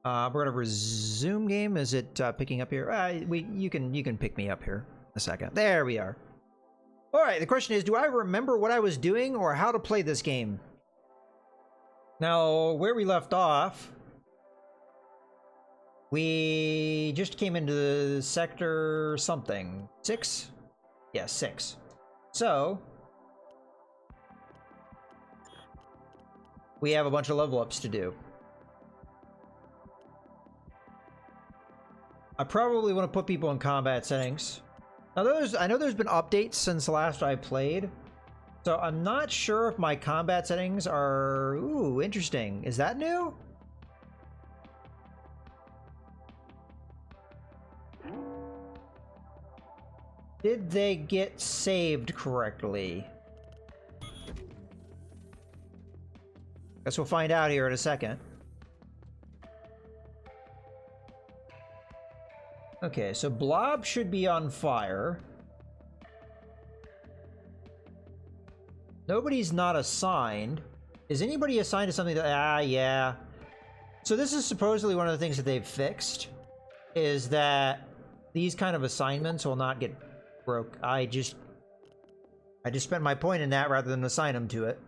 We're gonna resume game. Is it picking up here? You can pick me up here in a second. There we are. All right. The question is, do I remember what I was doing or how to play this game? Now, where we left off, we just came into the sector something 6. Yeah, 6. So we have a bunch of level ups to do. I probably want to put people in combat settings. Now, I know there's been updates since last I played, so I'm not sure if my combat settings are... Ooh, interesting. Is that new? Did they get saved correctly? Guess we'll find out here in a second. Okay, so Blob should be on fire. Nobody's not assigned. Is anybody assigned to something that... yeah. So this is supposedly one of the things that they've fixed, is that these kind of assignments will not get broke. I just spent my point in that rather than assign them to it.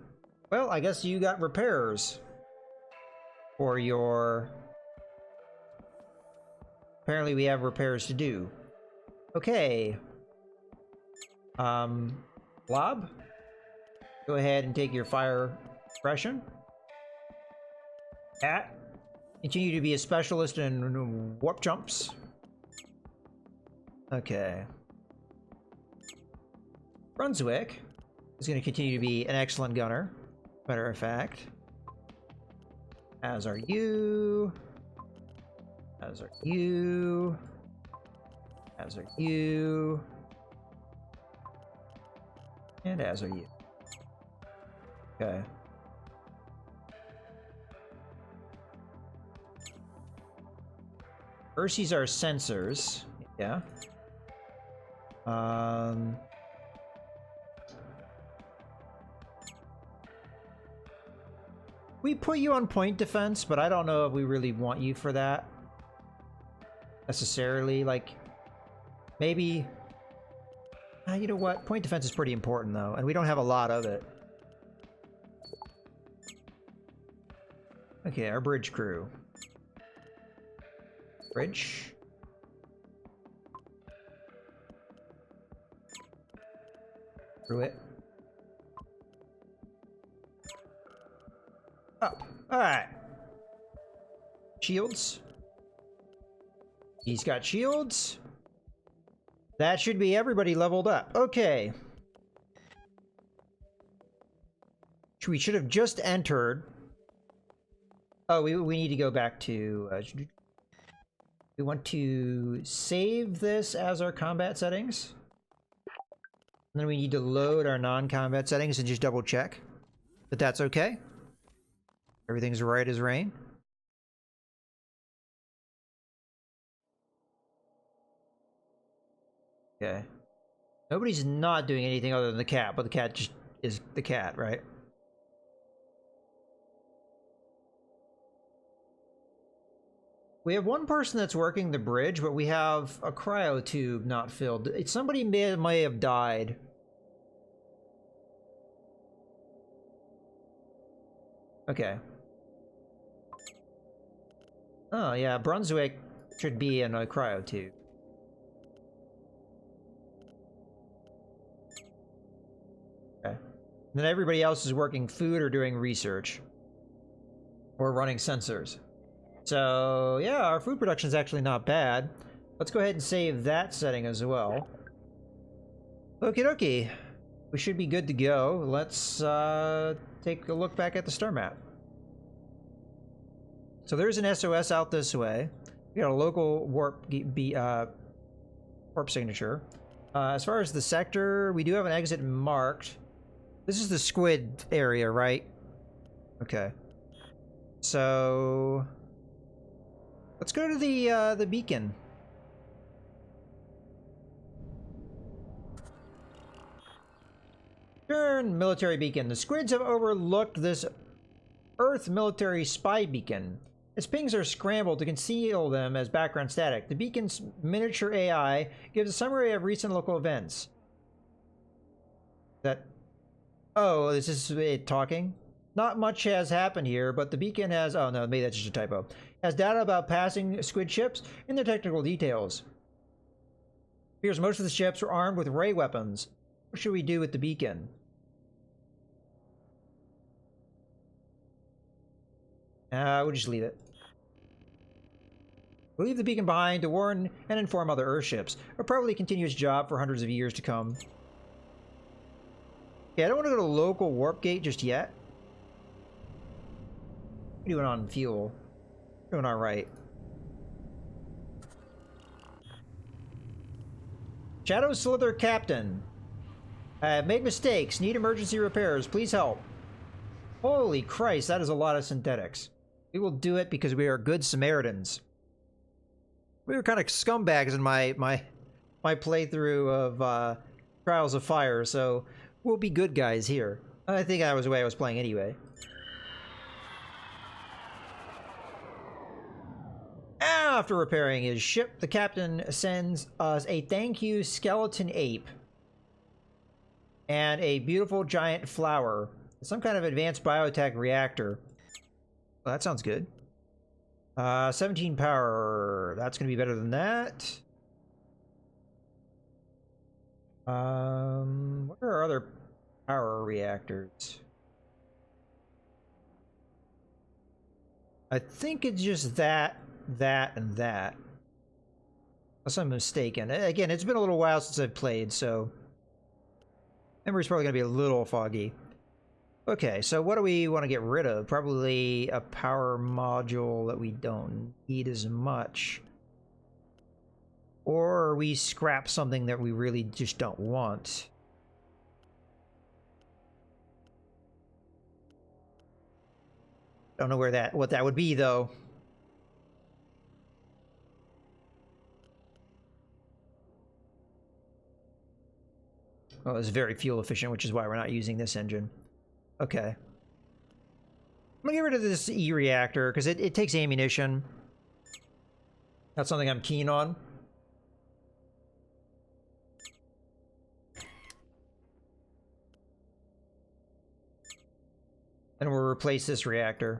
Well, I guess you got repairers for your... Apparently we have repairs to do. Okay. Blob? Go ahead and take your fire suppression. Cat? Continue to be a specialist in warp jumps. Okay. Brunswick is going to continue to be an excellent gunner. Matter of fact. As are you. As are you. As are you. And as are you. Okay. Ursies are sensors. Yeah. We put you on point defense, but I don't know if we really want you for that. Necessarily, like, maybe... you know what? Point defense is pretty important, though, and we don't have a lot of it. Okay, our bridge crew. Bridge. Through it. Up. Alright. Shields. He's got shields. That should be everybody leveled up. Okay. We should have just entered. Oh, we need to go back to... we want to save this as our combat settings. And then we need to load our non-combat settings and just double check that that's okay. Everything's right as rain. Okay. Nobody's not doing anything other than the cat, but the cat just is the cat, right? We have one person that's working the bridge, but we have a cryo tube not filled. Somebody may have died. Okay. Oh, yeah, Brunswick should be in a cryo tube. Okay. Then everybody else is working food or doing research. Or running sensors. So, yeah, our food production is actually not bad. Let's go ahead and save that setting as well. Okie dokie. We should be good to go. Let's take a look back at the star map. So there's an SOS out this way. We got a local warp signature. As far as the sector, we do have an exit marked. This is the squid area, right? Okay. So... let's go to the beacon. Turn military beacon. The squids have overlooked this Earth military spy beacon. Its pings are scrambled to conceal them as background static. The beacon's miniature AI gives a summary of recent local events. That... Oh, is this it talking? Not much has happened here, but the beacon has... Oh no, maybe that's just a typo. Has data about passing squid ships and their technical details. Appears most of the ships are armed with ray weapons. What should we do with the beacon? We'll just leave it. We'll leave the beacon behind to warn and inform other Earthships. It'll probably continue its job for hundreds of years to come. Yeah, I don't want to go to local warp gate just yet. We're doing on fuel. Doing alright. Shadow Slither Captain. I have made mistakes. Need emergency repairs. Please help. Holy Christ, that is a lot of synthetics. We will do it because we are good Samaritans. We were kind of scumbags in my playthrough of Trials of Fire, so we'll be good guys here. I think that was the way I was playing anyway. After repairing his ship, the captain sends us a thank you skeleton ape and a beautiful giant flower. Some kind of advanced biotech reactor. Well, that sounds good. 17 power. That's going to be better than that. What are our other power reactors? I think it's just that, and that. Unless I'm mistaken. Again, it's been a little while since I've played, so memory's probably going to be a little foggy. Okay, so what do we want to get rid of? Probably a power module that we don't need as much. Or we scrap something that we really just don't want. Don't know what that would be, though. Well, it's very fuel efficient, which is why we're not using this engine. Okay. I'm gonna get rid of this E-reactor, because it takes ammunition. That's something I'm keen on. And we'll replace this reactor.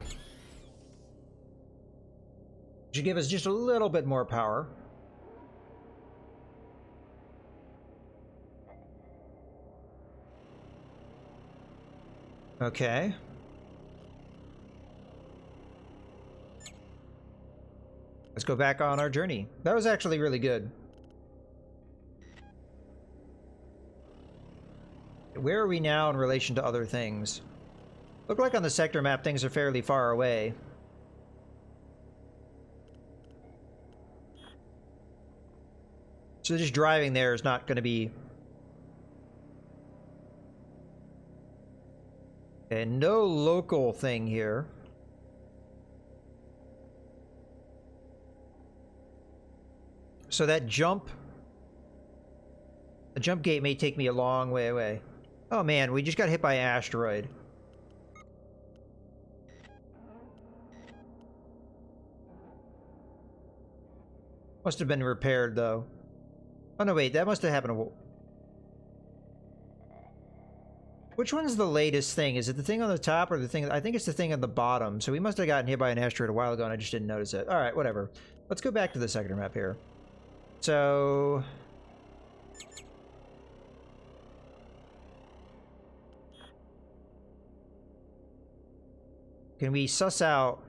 Should give us just a little bit more power. Okay. Let's go back on our journey. That was actually really good. Where are we now in relation to other things? Look like on the sector map things are fairly far away. So just driving there is not going to be... Okay, no local thing here. So that jump... The jump gate may take me a long way away. Oh man, we just got hit by an asteroid. Must have been repaired, though. Oh no, wait, that must have happened... Which one's the latest thing? Is it the thing on the top or the thing... I think it's the thing on the bottom. So we must have gotten hit by an asteroid a while ago and I just didn't notice it. Alright, whatever. Let's go back to the sector map here. So... Can we suss out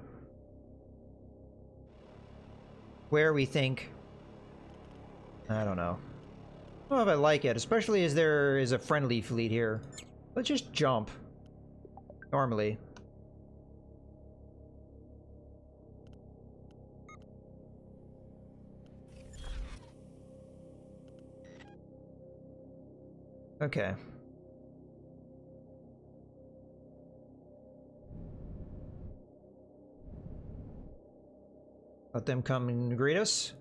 where we think... I don't know. I don't know if I like it, especially as there is a friendly fleet here. Let's just jump. Normally. Okay. Let them come and greet us.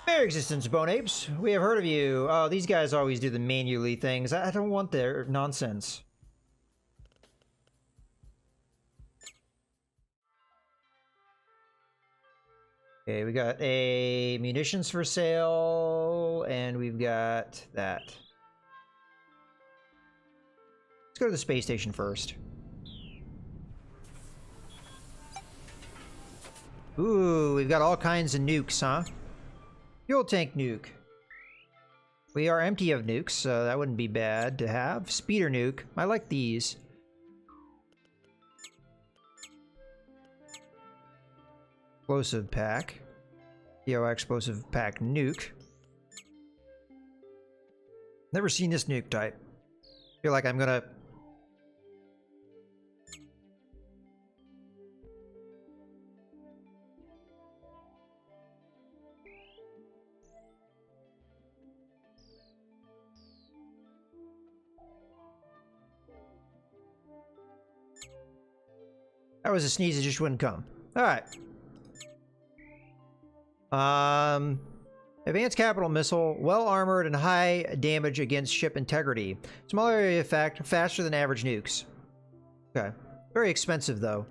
Merry existence, Bone Apes. We have heard of you. Oh, these guys always do the manually things. I don't want their nonsense. Okay, we got a munitions for sale, and we've got that. Let's go to the space station first. Ooh, we've got all kinds of nukes, huh? Fuel tank nuke. We are empty of nukes, so that wouldn't be bad to have. Speeder nuke. I like these. Explosive pack. POI explosive pack nuke. Never seen this nuke type. Feel like I'm gonna... That was a sneeze, it just wouldn't come. Alright. Advanced capital missile, well armored and high damage against ship integrity. Small area effect, faster than average nukes. Okay. Very expensive though.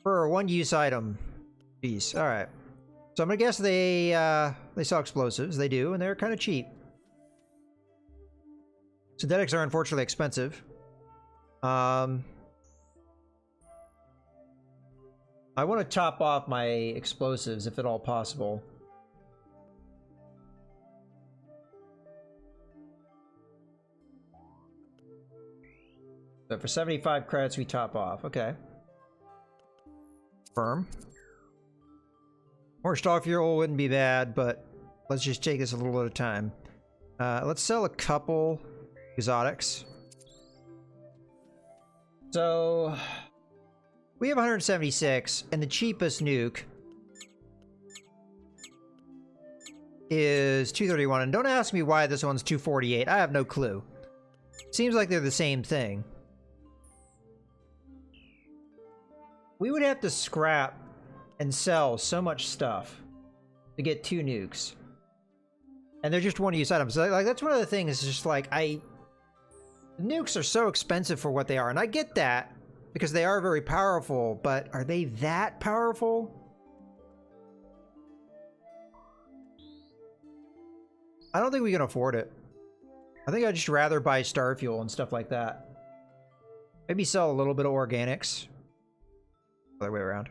For a one-use item. Jeez. Alright. So I'm gonna guess they sell explosives. They do, and they're kind of cheap. Synthetics are unfortunately expensive. I want to top off my explosives, if at all possible. So for 75 credits, we top off. Okay. Firm. More star fuel wouldn't be bad, but let's just take this a little at a time. Let's sell a couple exotics. So... we have 176, and the cheapest nuke is 231. And don't ask me why this one's 248. I have no clue. Seems like they're the same thing. We would have to scrap and sell so much stuff to get 2 nukes. And they're just one-use items. So, like, that's one of the things, is just like, nukes are so expensive for what they are, and I get that. Because they are very powerful, but are they that powerful? I don't think we can afford it. I think I'd just rather buy star fuel and stuff like that. Maybe sell a little bit of organics. Other way around.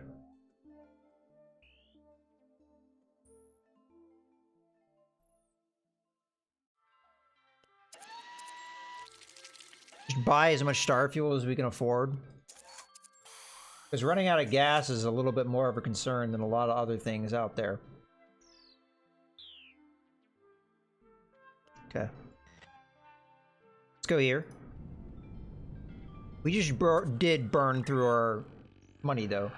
Just buy as much star fuel as we can afford. Because running out of gas is a little bit more of a concern than a lot of other things out there. Okay. Let's go here. We just did burn through our money, though.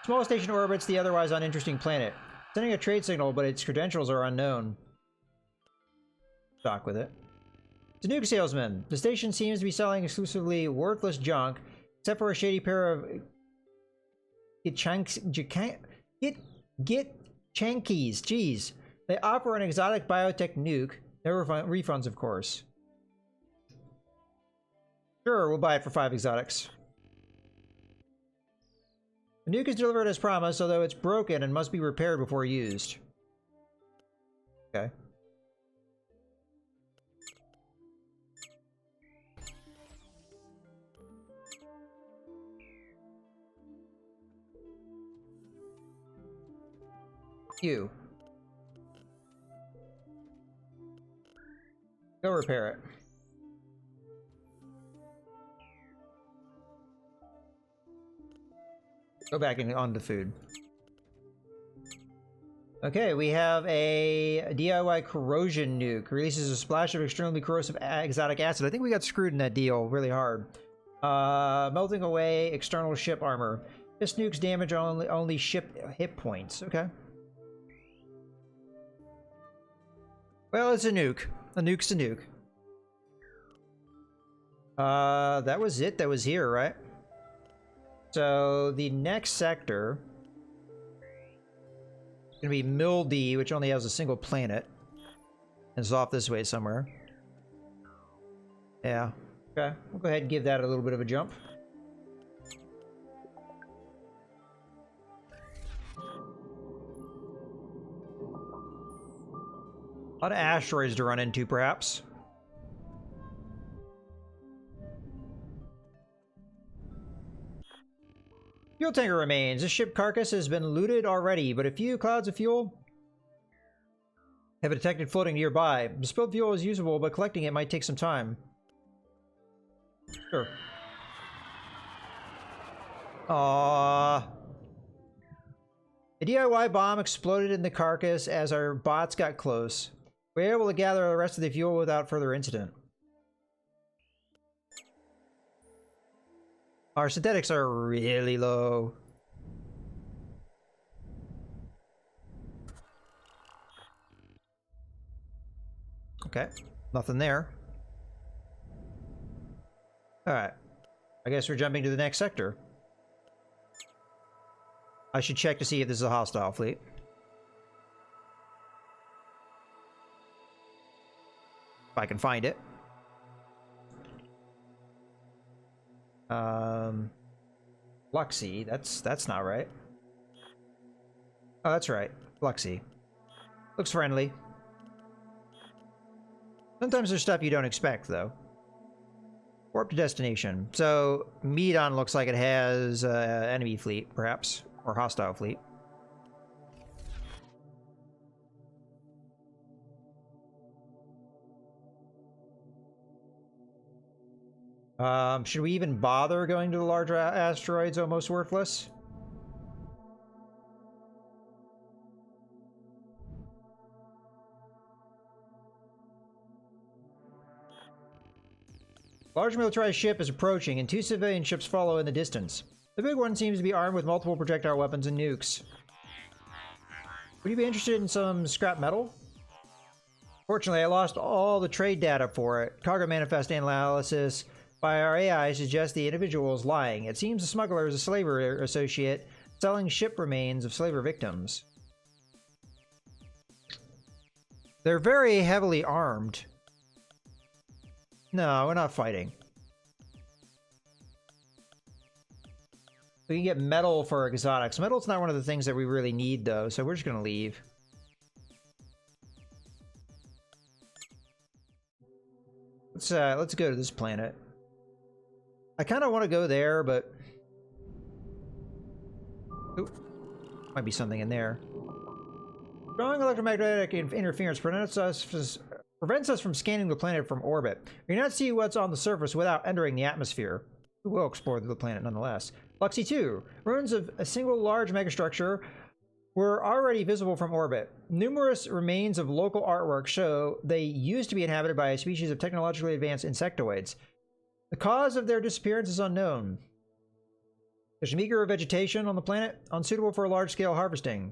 Small station orbits the otherwise uninteresting planet. Sending a trade signal, but its credentials are unknown. Stock with it. It's a nuke salesman. The station seems to be selling exclusively worthless junk, except for a shady pair of... Get Chankies, jeez. They offer an exotic biotech nuke. No refunds, of course. Sure, we'll buy it for 5 exotics. The nuke is delivered as promised, although it's broken and must be repaired before used. Okay. You. Go repair it. Go back and on to food. Okay, we have a DIY corrosion nuke. Releases a splash of extremely corrosive exotic acid. I think we got screwed in that deal really hard. Melting away external ship armor. This nuke's damage only ship hit points. Okay. Well, it's a nuke. A nuke's a nuke. That was it. That was here, right? So the next sector is gonna be Mill D, which only has a single planet. And it's off this way somewhere. Yeah. Okay. We'll go ahead and give that a little bit of a jump. A lot of asteroids to run into, perhaps. Fuel tanker remains. This ship carcass has been looted already, but a few clouds of fuel have been detected floating nearby. The spilled fuel is usable, but collecting it might take some time. Sure. Aww. A DIY bomb exploded in the carcass as our bots got close. We were able to gather the rest of the fuel without further incident. Our synthetics are really low. Okay, nothing there. Alright. I guess we're jumping to the next sector. I should check to see if this is a hostile fleet. If I can find it. Luxy, that's not right. Oh, that's right. Luxy. Looks friendly. Sometimes there's stuff you don't expect, though. Warp to destination. So, Meadon looks like it has enemy fleet, perhaps. Or hostile fleet. Should we even bother going to the larger asteroids? Almost worthless. Large militarized ship is approaching, and 2 civilian ships follow in the distance. The big one seems to be armed with multiple projectile weapons and nukes. Would you be interested in some scrap metal? Fortunately, I lost all the trade data for it. Cargo manifest analysis by our AI suggests the individual is lying. It seems the smuggler is a slaver associate selling ship remains of slaver victims. They're very heavily armed. No, we're not fighting. We can get metal for exotics. Metal's not one of the things that we really need, though, so we're just gonna leave. Let's go to this planet. I kind of want to go there, but... Ooh, might be something in there. Strong electromagnetic interference prevents us from scanning the planet from orbit. We cannot see what's on the surface without entering the atmosphere. We will explore the planet nonetheless. Luxy 2. Ruins of a single large megastructure were already visible from orbit. Numerous remains of local artwork show they used to be inhabited by a species of technologically advanced insectoids. The cause of their disappearance is unknown. There's meager vegetation on the planet, unsuitable for large-scale harvesting.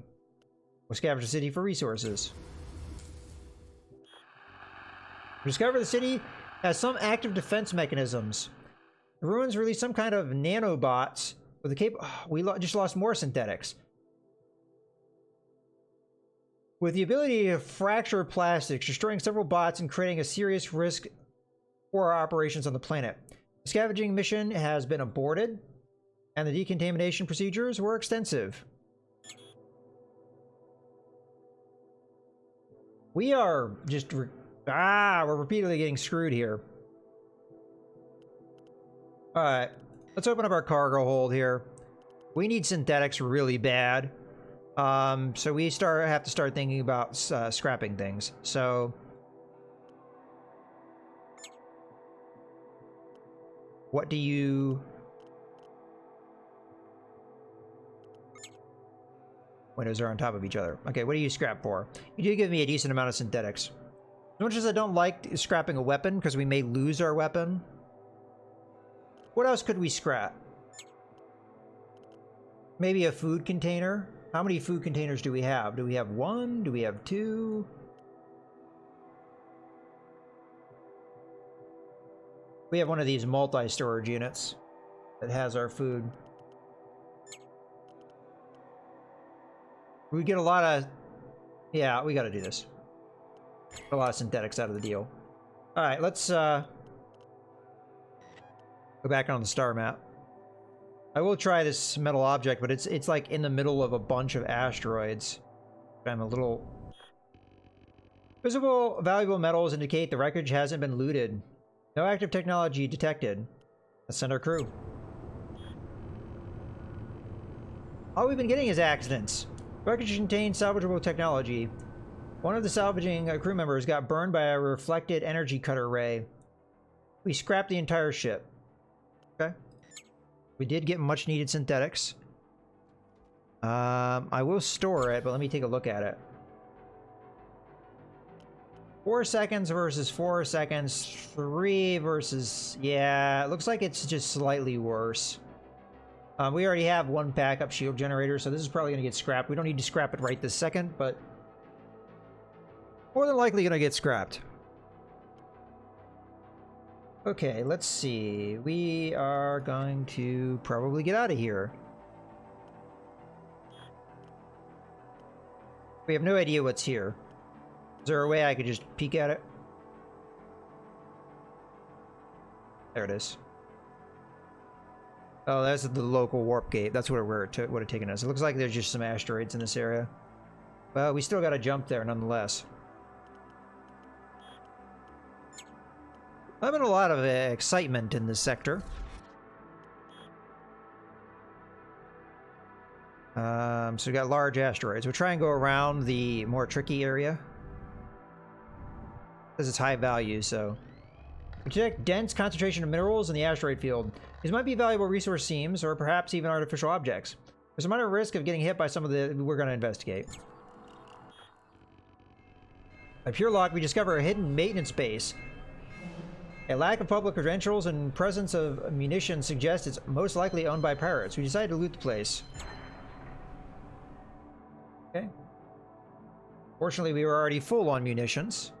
We'll scavenge the city for resources. We discover the city has some active defense mechanisms. The ruins release some kind of nanobots with the we just lost more synthetics. With the ability to fracture plastics, destroying several bots and creating a serious risk for our operations on the planet. The scavenging mission has been aborted, and the decontamination procedures were extensive. We are just... we're repeatedly getting screwed here. Alright, let's open up our cargo hold here. We need synthetics really bad. So we have to start thinking about scrapping things. So... what do you... Windows are on top of each other. Okay, what do you scrap for? You do give me a decent amount of synthetics. As much as I don't like scrapping a weapon, because we may lose our weapon. What else could we scrap? Maybe a food container? How many food containers do we have? Do we have 1? Do we have 2? We have one of these multi-storage units that has our food. We get a lot of... yeah, we gotta do this. Get a lot of synthetics out of the deal. Alright, let's go back on the star map. I will try this metal object, but it's like in the middle of a bunch of asteroids. I'm a little Visible valuable metals indicate the wreckage hasn't been looted. No active technology detected. Let's send our crew. All we've been getting is accidents. Wreckage contains salvageable technology. One of the salvaging crew members got burned by a reflected energy cutter ray. We scrapped the entire ship. Okay. We did get much needed synthetics. I will store it, but let me take a look at it. 4 seconds versus 4 seconds. 3 versus... Yeah, it looks like it's just slightly worse. We already have 1 backup shield generator, so this is probably going to get scrapped. We don't need to scrap it right this second, but... more than likely going to get scrapped. Okay, let's see. We are going to probably get out of here. We have no idea what's here. Is there a way I could just peek at it? There it is. Oh, that's the local warp gate. That's what it would have taken us. It looks like there's just some asteroids in this area. Well, we still got to jump there nonetheless. I've been a lot of excitement in this sector. So we got large asteroids. We'll try and go around the more tricky area. Because it's high value, so... We detect dense concentration of minerals in the asteroid field. These might be valuable resource seams, or perhaps even artificial objects. There's a minor risk of getting hit by some of the... We're going to investigate. By pure luck, we discover a hidden maintenance base. A lack of public credentials and presence of munitions suggests it's most likely owned by pirates. We decided to loot the place. Okay. Fortunately, we were already full on munitions.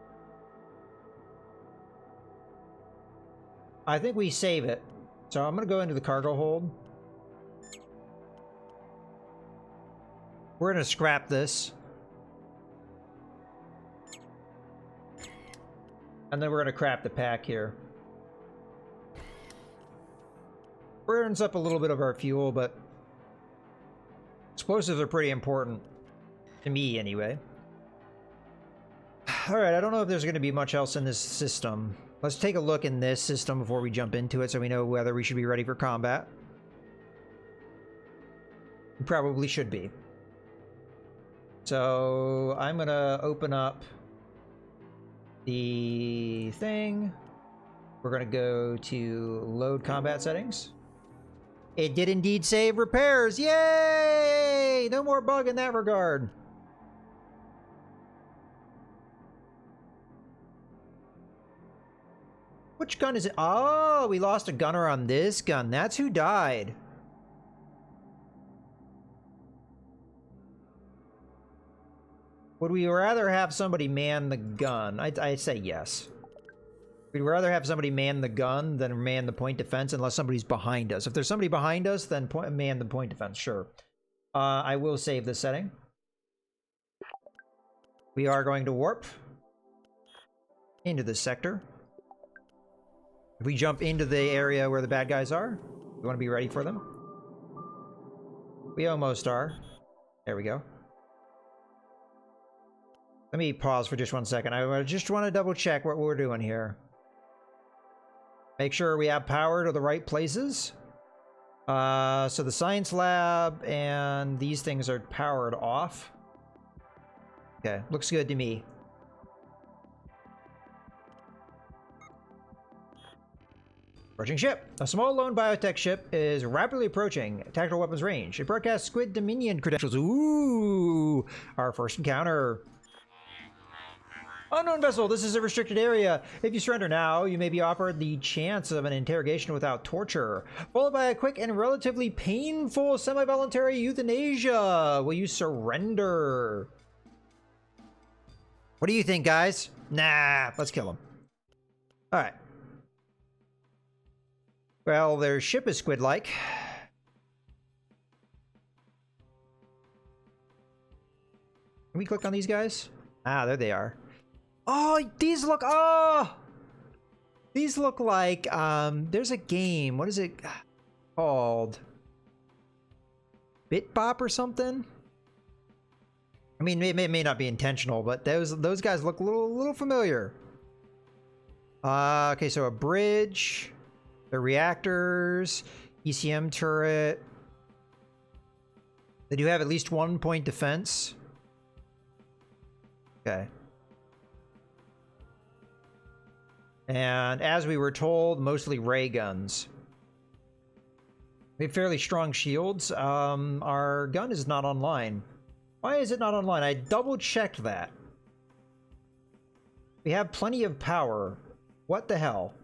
I think we save it. So I'm going to go into the cargo hold. We're going to scrap this. And then we're going to crap the pack here. Burns up a little bit of our fuel, but explosives are pretty important. To me, anyway. Alright, I don't know if there's going to be much else in this system. Let's take a look in this system before we jump into it so we know whether we should be ready for combat. We probably should be. So, I'm going to open up the thing. We're going to go to load combat settings. It did indeed save repairs. Yay! No more bug in that regard. Which gun is it? Oh, we lost a gunner on this gun. That's who died. Would we rather have somebody man the gun? I'd say yes. We'd rather have somebody man the gun than man the point defense unless somebody's behind us. If there's somebody behind us, then man the point defense, sure. I will save this setting. We are going to warp into this sector. If we jump into the area where the bad guys are, we want to be ready for them. We almost are. There we go. Let me pause for just 1 second. I just want to double check what we're doing here. Make sure we have power to the right places. So the science lab and these things are powered off. Okay, looks good to me. Approaching ship. A small lone biotech ship is rapidly approaching tactical weapons range. It broadcasts Squid Dominion credentials. Ooh, our first encounter. Unknown vessel, this is a restricted area. If you surrender now, you may be offered the chance of an interrogation without torture, followed by a quick and relatively painful semi-voluntary euthanasia. Will you surrender? What do you think, guys? Nah, let's kill him. All right. Well, their ship is squid-like. Can we click on these guys? Ah, there they are. Oh, these look... Oh! These look like... there's a game. What is it called? BitBop or something? I mean, it may not be intentional, but those guys look a little familiar. Okay, so a bridge, the reactors, ECM turret. They do have at least 1 point defense. Okay. And as we were told, mostly ray guns. We have fairly strong shields. Our gun is not online. Why is it not online? I double checked that. We have plenty of power. What the hell?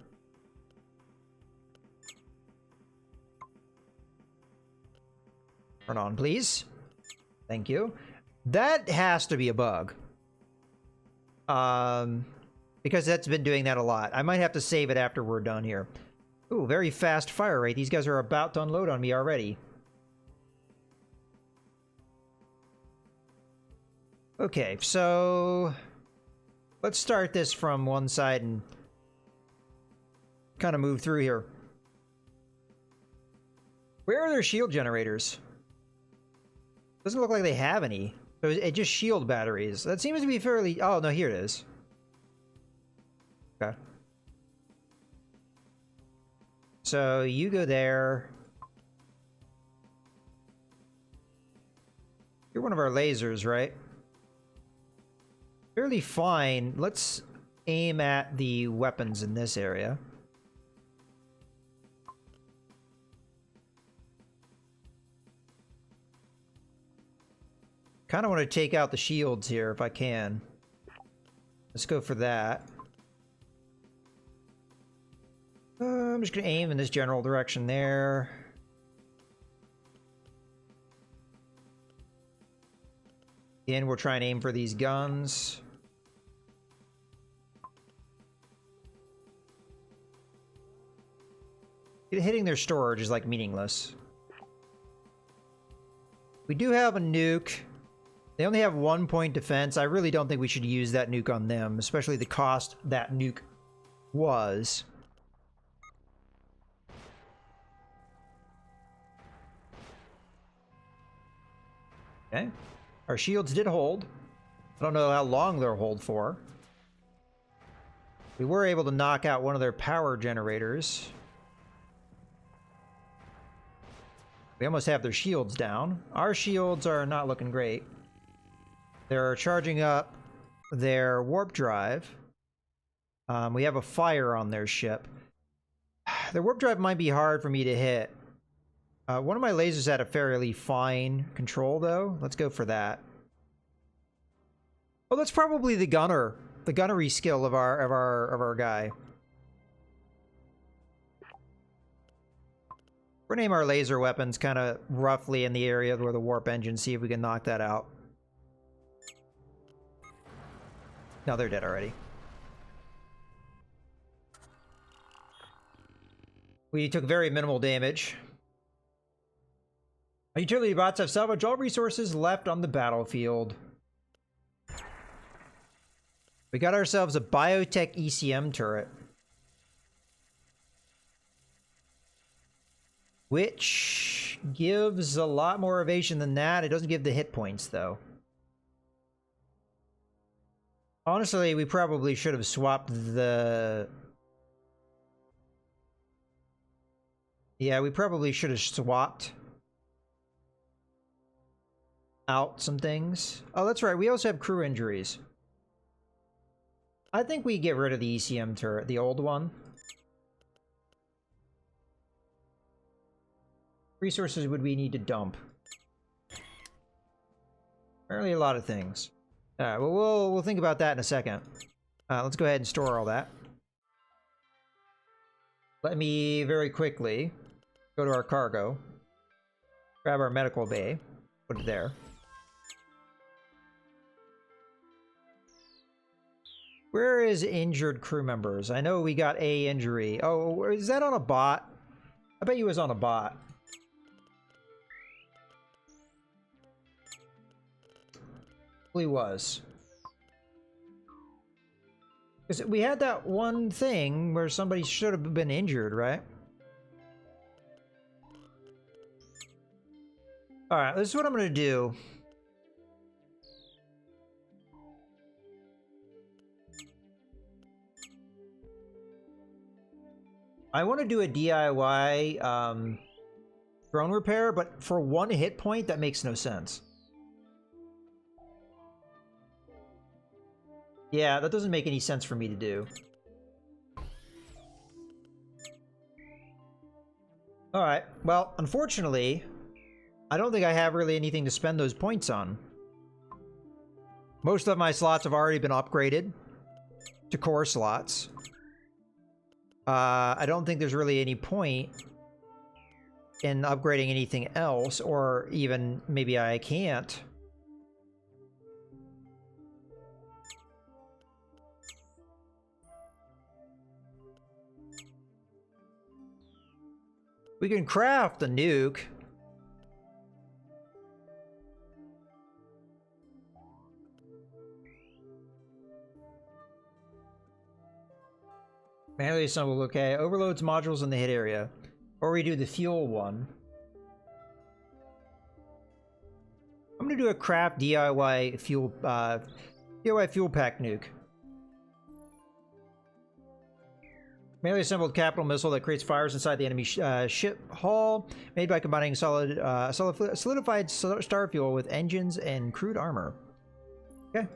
Turn on, please. Thank you. That has to be a bug. Because that's been doing that a lot. I might have to save it after we're done here. Ooh, very fast fire rate. These guys are about to unload on me already. Okay, so let's start this from one side and kind of move through here. Where are their shield generators? Doesn't look like they have any. So it's just shield batteries. That seems to be fairly... Oh, no, here it is. Okay. So you go there. You're one of our lasers, right? Fairly fine. Let's aim at the weapons in this area. Kind of want to take out the shields here if I can. Let's go for that. I'm just going to aim in this general direction there. Again, we'll try and aim for these guns. Hitting their storage is like meaningless. We do have a nuke. They only have 1 point defense. I really don't think we should use that nuke on them, especially the cost that nuke was. Okay. Our shields did hold. I don't know how long they'll hold for. We were able to knock out one of their power generators. We almost have their shields down. Our shields are not looking great. They're charging up their warp drive. We have a fire on their ship. Their warp drive might be hard for me to hit. One of my lasers had a fairly fine control, though. Let's go for that. Oh, that's probably the gunner. The gunnery skill of our guy. We're gonna aim our laser weapons kind of roughly in the area where the warp engine, see if we can knock that out. No, they're dead already. We took very minimal damage. Our utility bots have salvaged all resources left on the battlefield. We got ourselves a biotech ECM turret, which gives a lot more evasion than that. It doesn't give the hit points, though. Honestly, we probably should have swapped the... Yeah, we probably should have swapped out some things. Oh, that's right. We also have crew injuries. I think we get rid of the ECM turret, the old one. Resources would we need to dump? Apparently a lot of things. Alright, well, we'll think about that in a second. Let's go ahead and store all that. Let me very quickly go to our cargo. Grab our medical bay. Put it there. Where is injured crew members? I know we got a injury. Oh, is that on a bot? I bet you it was on a bot. He was. Because we had that one thing where somebody should have been injured, right? Alright, this is what I'm going to do. I want to do a DIY drone repair, but for 1 hit point, that makes no sense. Yeah, that doesn't make any sense for me to do. Alright, well, unfortunately, I don't think I have really anything to spend those points on. Most of my slots have already been upgraded to core slots. I don't think there's really any point in upgrading anything else, or even maybe I can't. We can craft the nuke. Manually assembled, okay. Overloads modules in the hit area. Or we do the fuel one. I'm gonna do a craft DIY fuel pack nuke. Manually assembled capital missile that creates fires inside the enemy ship hull, made by combining solidified star fuel with engines and crude armor. Okay.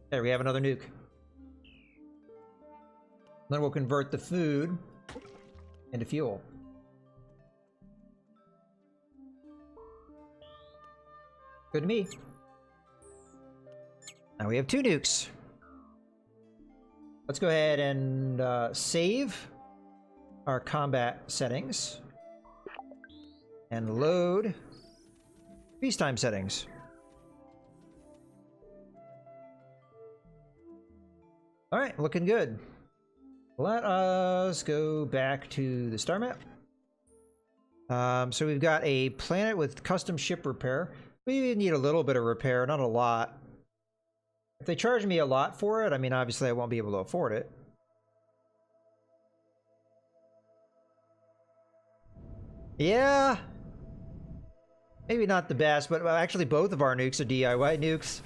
There, we have another nuke. Then we'll convert the food into fuel. Good to me. Now we have 2 nukes. Let's go ahead and save our combat settings and load peacetime settings. All right, looking good. Let us go back to the star map. So we've got a planet with custom ship repair. We need a little bit of repair, not a lot. If they charge me a lot for it, I mean, obviously I won't be able to afford it. Yeah. Maybe not the best, but actually both of our nukes are DIY nukes.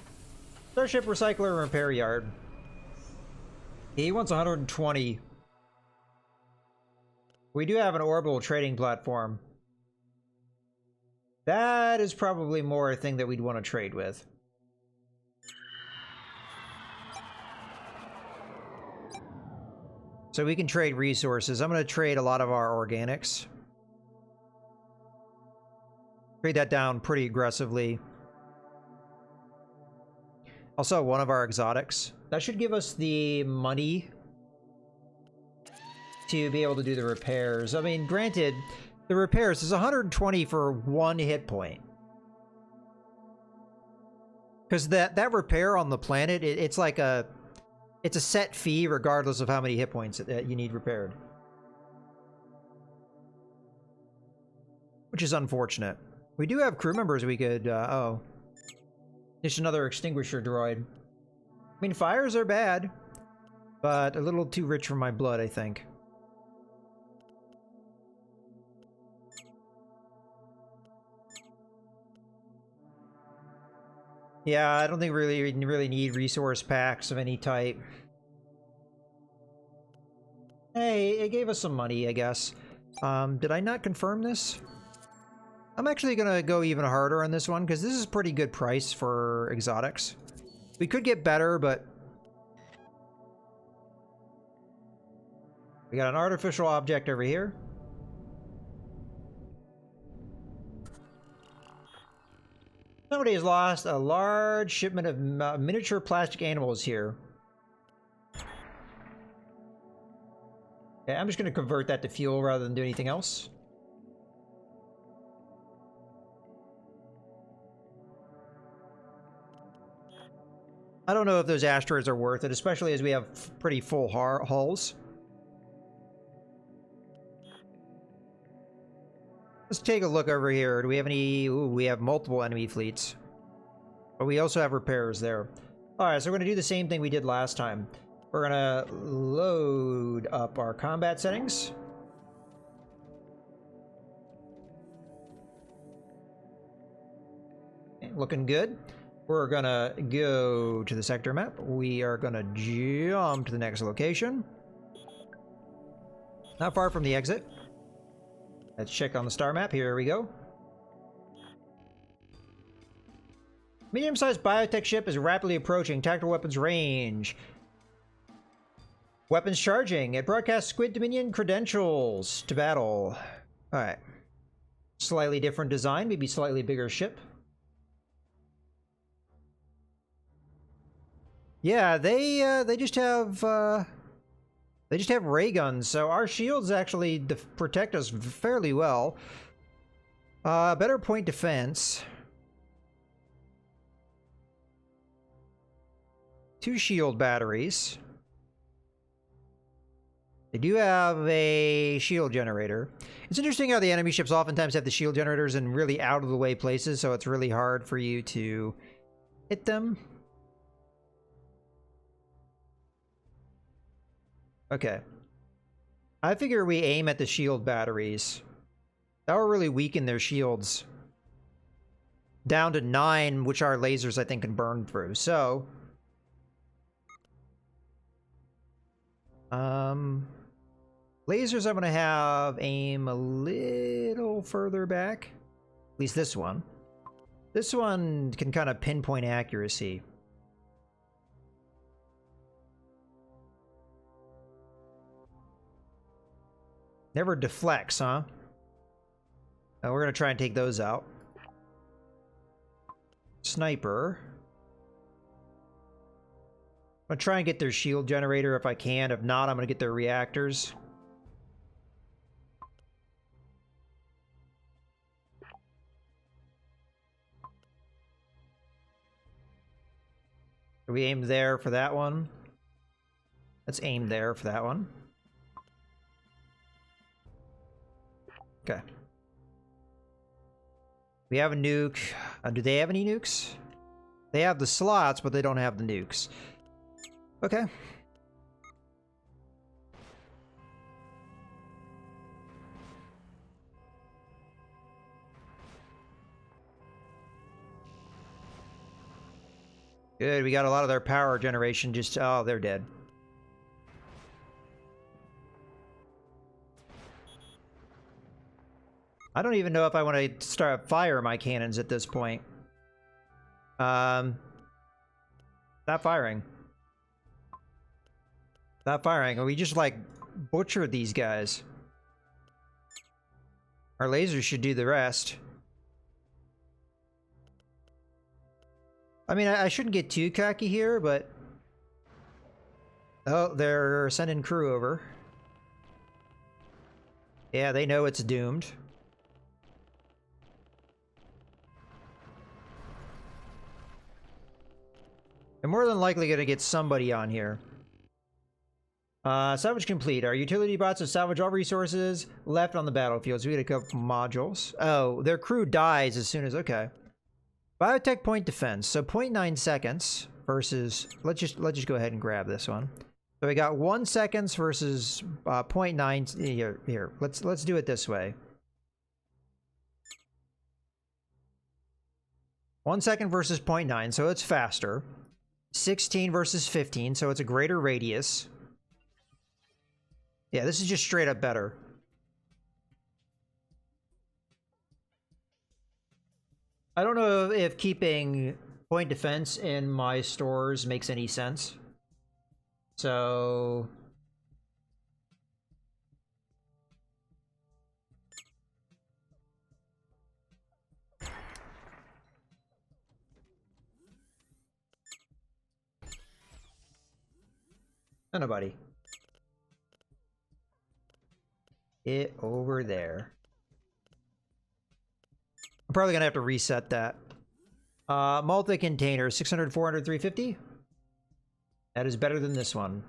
Starship Recycler and Repair Yard. He wants 120. We do have an orbital trading platform. That is probably more a thing that we'd want to trade with. So we can trade resources. I'm going to trade a lot of our organics. Trade that down pretty aggressively. Also, one of our exotics. That should give us the money to be able to do the repairs. I mean, granted, the repairs is 120 for 1 hit point. Because that repair on the planet, it's like it's a set fee regardless of how many hit points that you need repaired. Which is unfortunate. We do have crew members we could, oh. Just another extinguisher droid. I mean, fires are bad, but a little too rich for my blood, I think. Yeah, I don't think we really need resource packs of any type. Hey, it gave us some money, I guess. Did I not confirm this? I'm actually gonna go even harder on this one, because this is a pretty good price for exotics. We could get better, but... We got an artificial object over here. Somebody has lost a large shipment of miniature plastic animals here. Okay, I'm just going to convert that to fuel rather than do anything else. I don't know if those asteroids are worth it, especially as we have pretty full hulls. Let's take a look over here. Do we have any... Ooh, we have multiple enemy fleets. But we also have repairs there. Alright, so we're going to do the same thing we did last time. We're going to load up our combat settings. Okay, looking good. We're going to go to the sector map. We are going to jump to the next location. Not far from the exit. Let's check on the star map. Here we go. Medium-sized biotech ship is rapidly approaching tactical weapons range. Weapons charging. It broadcasts Squid Dominion credentials to battle. Alright. Slightly different design, maybe slightly bigger ship. Yeah, they just have ray guns, so our shields actually protect us fairly well. Better point defense. 2 shield batteries. They do have a shield generator. It's interesting how the enemy ships oftentimes have the shield generators in really out-of-the-way places, so it's really hard for you to hit them. Okay. I figure we aim at the shield batteries. That will really weaken their shields. Down to 9, which our lasers, I think, can burn through. So... lasers I'm going to have aim a little further back. At least this one. This one can kind of pinpoint accuracy. Never deflects, huh? We're going to try and take those out. Sniper. I'm going to try and get their shield generator if I can. If not, I'm going to get their reactors. We aim there for that one. Let's aim there for that one. Okay. We have a nuke. Do they have any nukes? They have the slots, but they don't have the nukes. Okay. Good, we got a lot of their power generation just... oh, they're dead. I don't even know if I want to start fire my cannons at this point. Stop firing. Stop firing. We just, like, butchered these guys. Our lasers should do the rest. I mean, I shouldn't get too cocky here, but... oh, they're sending crew over. Yeah, they know it's doomed. They're more than likely going to get somebody on here. Salvage complete. Our utility bots have salvaged all resources left on the battlefield. So we get a couple modules. Oh, their crew dies as soon as... okay. Biotech point defense. So 0.9 seconds versus... let's just go ahead and grab this one. So we got 1 second versus 0.9... Here. Let's do it this way. 1 second versus 0.9, so it's faster. 16 versus 15, so it's a greater radius. Yeah, this is just straight up better. I don't know if keeping point defense in my stores makes any sense. So... nobody. It over there. I'm probably gonna have to reset that. Multi-container, 600, 400, 350. That is better than this one.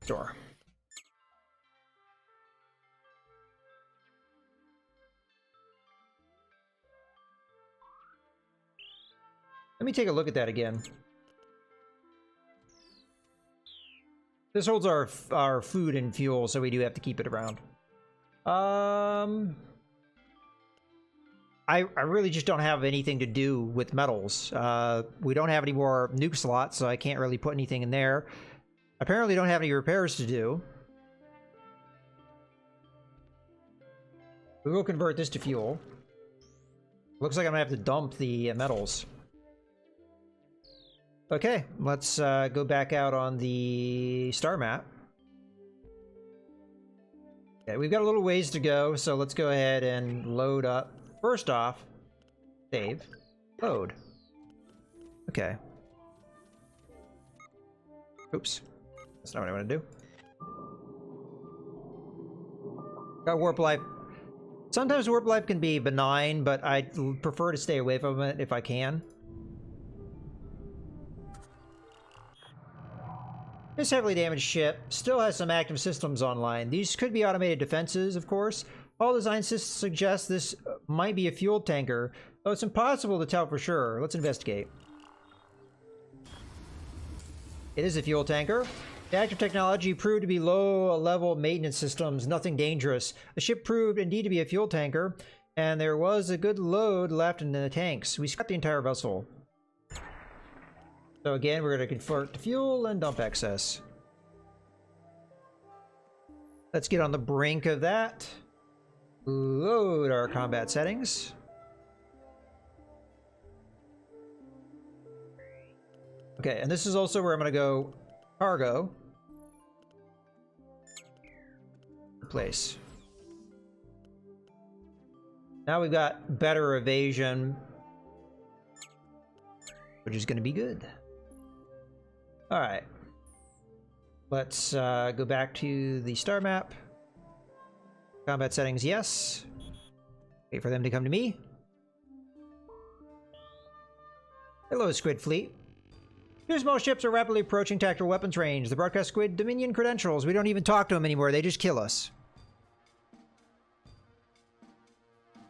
Store. Let me take a look at that again. This holds our food and fuel, so we do have to keep it around. I really just don't have anything to do with metals. We don't have any more nuke slots, so I can't really put anything in there. Apparently don't have any repairs to do. We will convert this to fuel. Looks like I'm gonna have to dump the metals. Okay, let's go back out on the star map. Okay, we've got a little ways to go, so let's go ahead and load up. First off, save, load. Okay. Oops. That's not what I want to do. Got warp life. Sometimes warp life can be benign, but I prefer to stay away from it if I can. This heavily damaged ship still has some active systems online. These could be automated defenses, of course. All design systems suggest this might be a fuel tanker, though it's impossible to tell for sure. Let's investigate. It is a fuel tanker. The active technology proved to be low-level maintenance systems, nothing dangerous. The ship proved indeed to be a fuel tanker, and there was a good load left in the tanks. We scrapped the entire vessel. So again, we're going to convert to fuel and dump excess. Let's get on the brink of that. Load our combat settings. Okay, and this is also where I'm going to go cargo. Replace. Now we've got better evasion, which is going to be good. All right. Let's go back to the star map. Combat settings, yes. Wait for them to come to me. Hello, Squid Fleet. Two small ships are rapidly approaching tactical weapons range. The broadcast Squid Dominion credentials. We don't even talk to them anymore. They just kill us.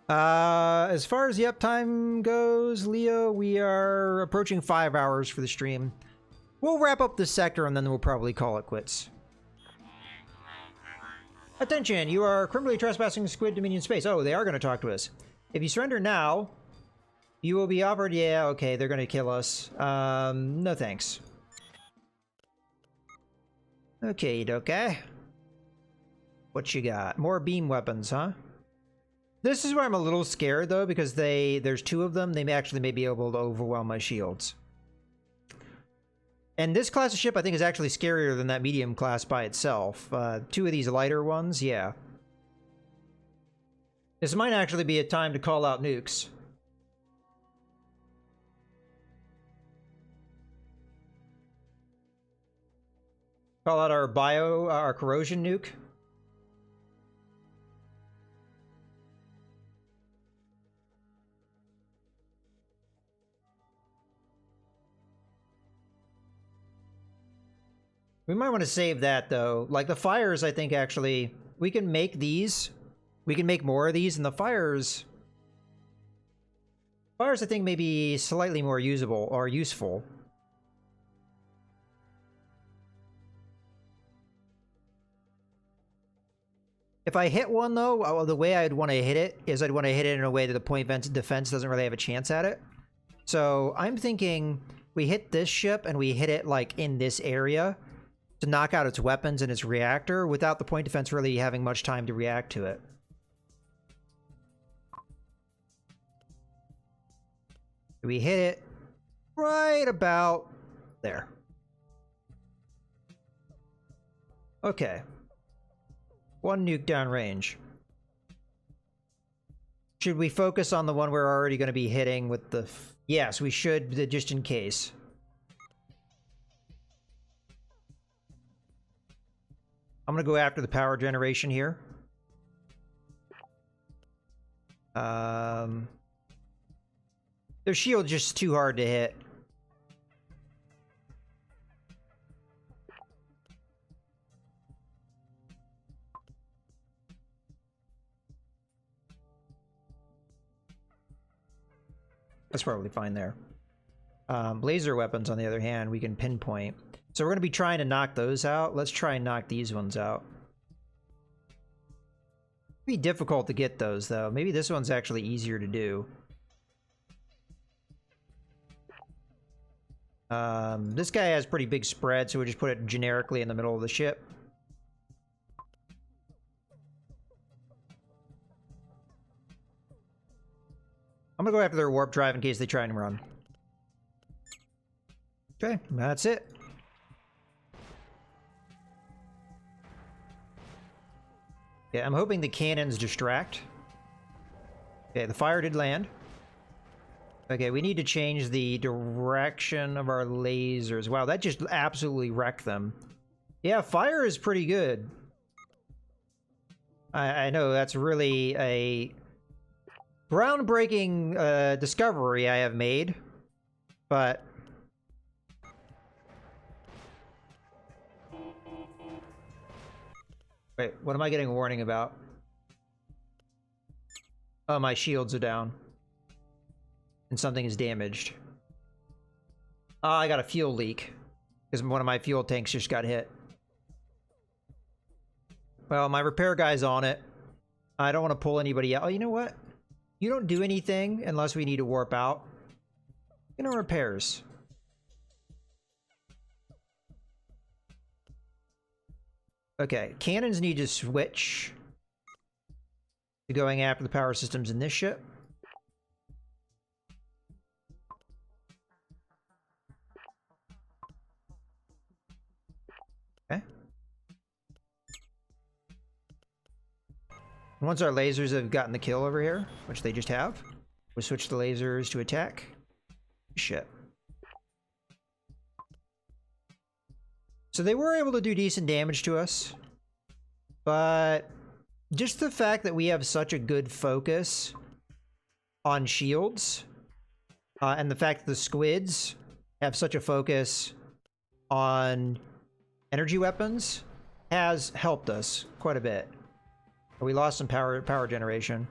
As far as the uptime goes, Leo, we are approaching 5 hours for the stream. We'll wrap up this sector and then we'll probably call it quits. Attention, you are criminally trespassing Squid Dominion space. Oh, they are going to talk to us. If you surrender now, you will be offered... Yeah, okay, they're going to kill us. No thanks. Okay, okay. What you got? More beam weapons, huh? This is where I'm a little scared, though, because there's two of them. They may be able to overwhelm my shields. And this class of ship, I think, is actually scarier than that medium class by itself. Two of these lighter ones, yeah. This might actually be a time to call out nukes. Call out our corrosion nuke. We might want to save that, though. Like, the fires, I think, actually... We can make these. We can make more of these, and the fires... Fires, I think, may be slightly more usable, or useful. If I hit one, though, the way I'd want to hit it is I'd want to hit it in a way that the point defense doesn't really have a chance at it. So, I'm thinking we hit this ship, and we hit it, like, in this area... to knock out its weapons and its reactor without the point defense really having much time to react to it. We hit it right about there. Okay. One nuke downrange. Should we focus on the one we're already going to be hitting with the... Yes, we should, just in case. I'm going to go after the power generation here. Their shield's just too hard to hit. That's probably fine there. Laser weapons, on the other hand, we can pinpoint. So we're going to be trying to knock those out. Let's try and knock these ones out. Be difficult to get those, though. Maybe this one's actually easier to do. This guy has pretty big spread, so we'll just put it generically in the middle of the ship. I'm gonna go after their warp drive in case they try and run. Okay, that's it. Okay, I'm hoping the cannons distract. Okay, the fire did land. Okay, we need to change the direction of our lasers. Wow, that just absolutely wrecked them. Yeah, fire is pretty good. I know that's really a groundbreaking discovery I have made, but wait, what am I getting a warning about? Oh, my shields are down. And something is damaged. Oh, I got a fuel leak. Because one of my fuel tanks just got hit. Well, my repair guy's on it. I don't want to pull anybody out. Oh, you know what? You don't do anything unless we need to warp out. You know, repairs. Okay, cannons need to switch to going after the power systems in this ship. Okay. Once our lasers have gotten the kill over here, which they just have, we'll switch the lasers to attack. Shit. So they were able to do decent damage to us, but just the fact that we have such a good focus on shields, and the fact that the squids have such a focus on energy weapons has helped us quite a bit. We lost some power generation.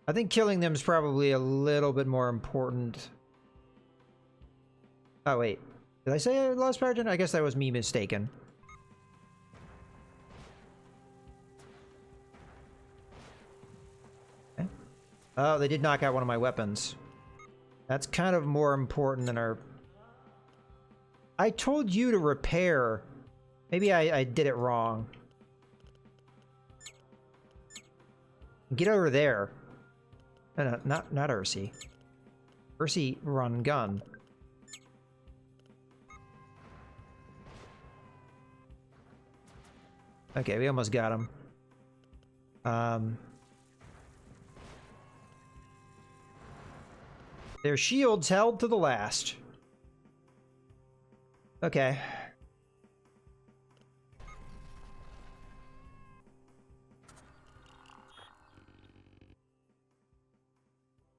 I think killing them is probably a little bit more important. Oh, wait. Did I say I lost power gen? I guess that was me mistaken. Okay. Oh, they did knock out one of my weapons. That's kind of more important than our... I told you to repair. Maybe I did it wrong. Get over there. No, not Ursi. Ursi run gun. Okay, we almost got him. Their shields held to the last. Okay.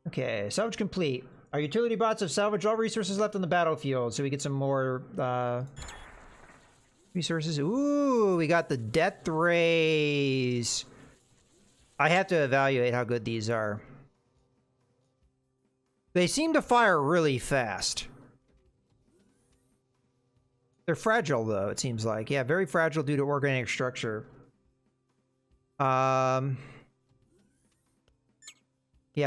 Okay, salvage complete. Our utility bots have salvaged all resources left on the battlefield, so we get some more resources. Ooh, we got the death rays. I have to evaluate how good these are. They seem to fire really fast. They're fragile, though, it seems like. Yeah, very fragile due to organic structure. Yeah,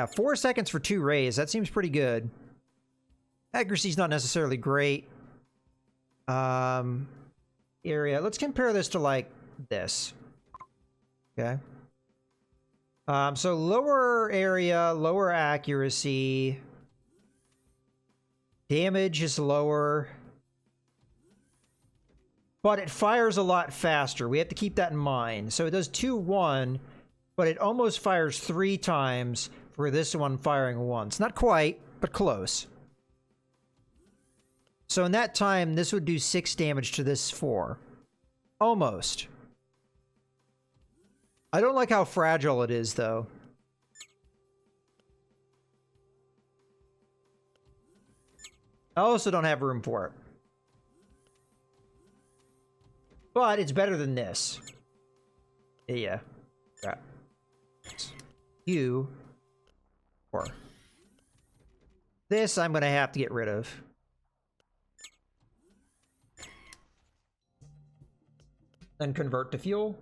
4 seconds for 2 rays. That seems pretty good. Accuracy's not necessarily great. Area. Let's compare this to, like, this. Okay. So lower area, lower accuracy. Damage is lower. But it fires a lot faster. We have to keep that in mind. So it does 2-1, but it almost fires 3 times for this one firing once. Not quite, but close. So in that time, this would do 6 damage to this 4. Almost. I don't like how fragile it is, though. I also don't have room for it. But it's better than this. Yeah. Right. You. Or. This I'm going to have to get rid of. then convert to fuel.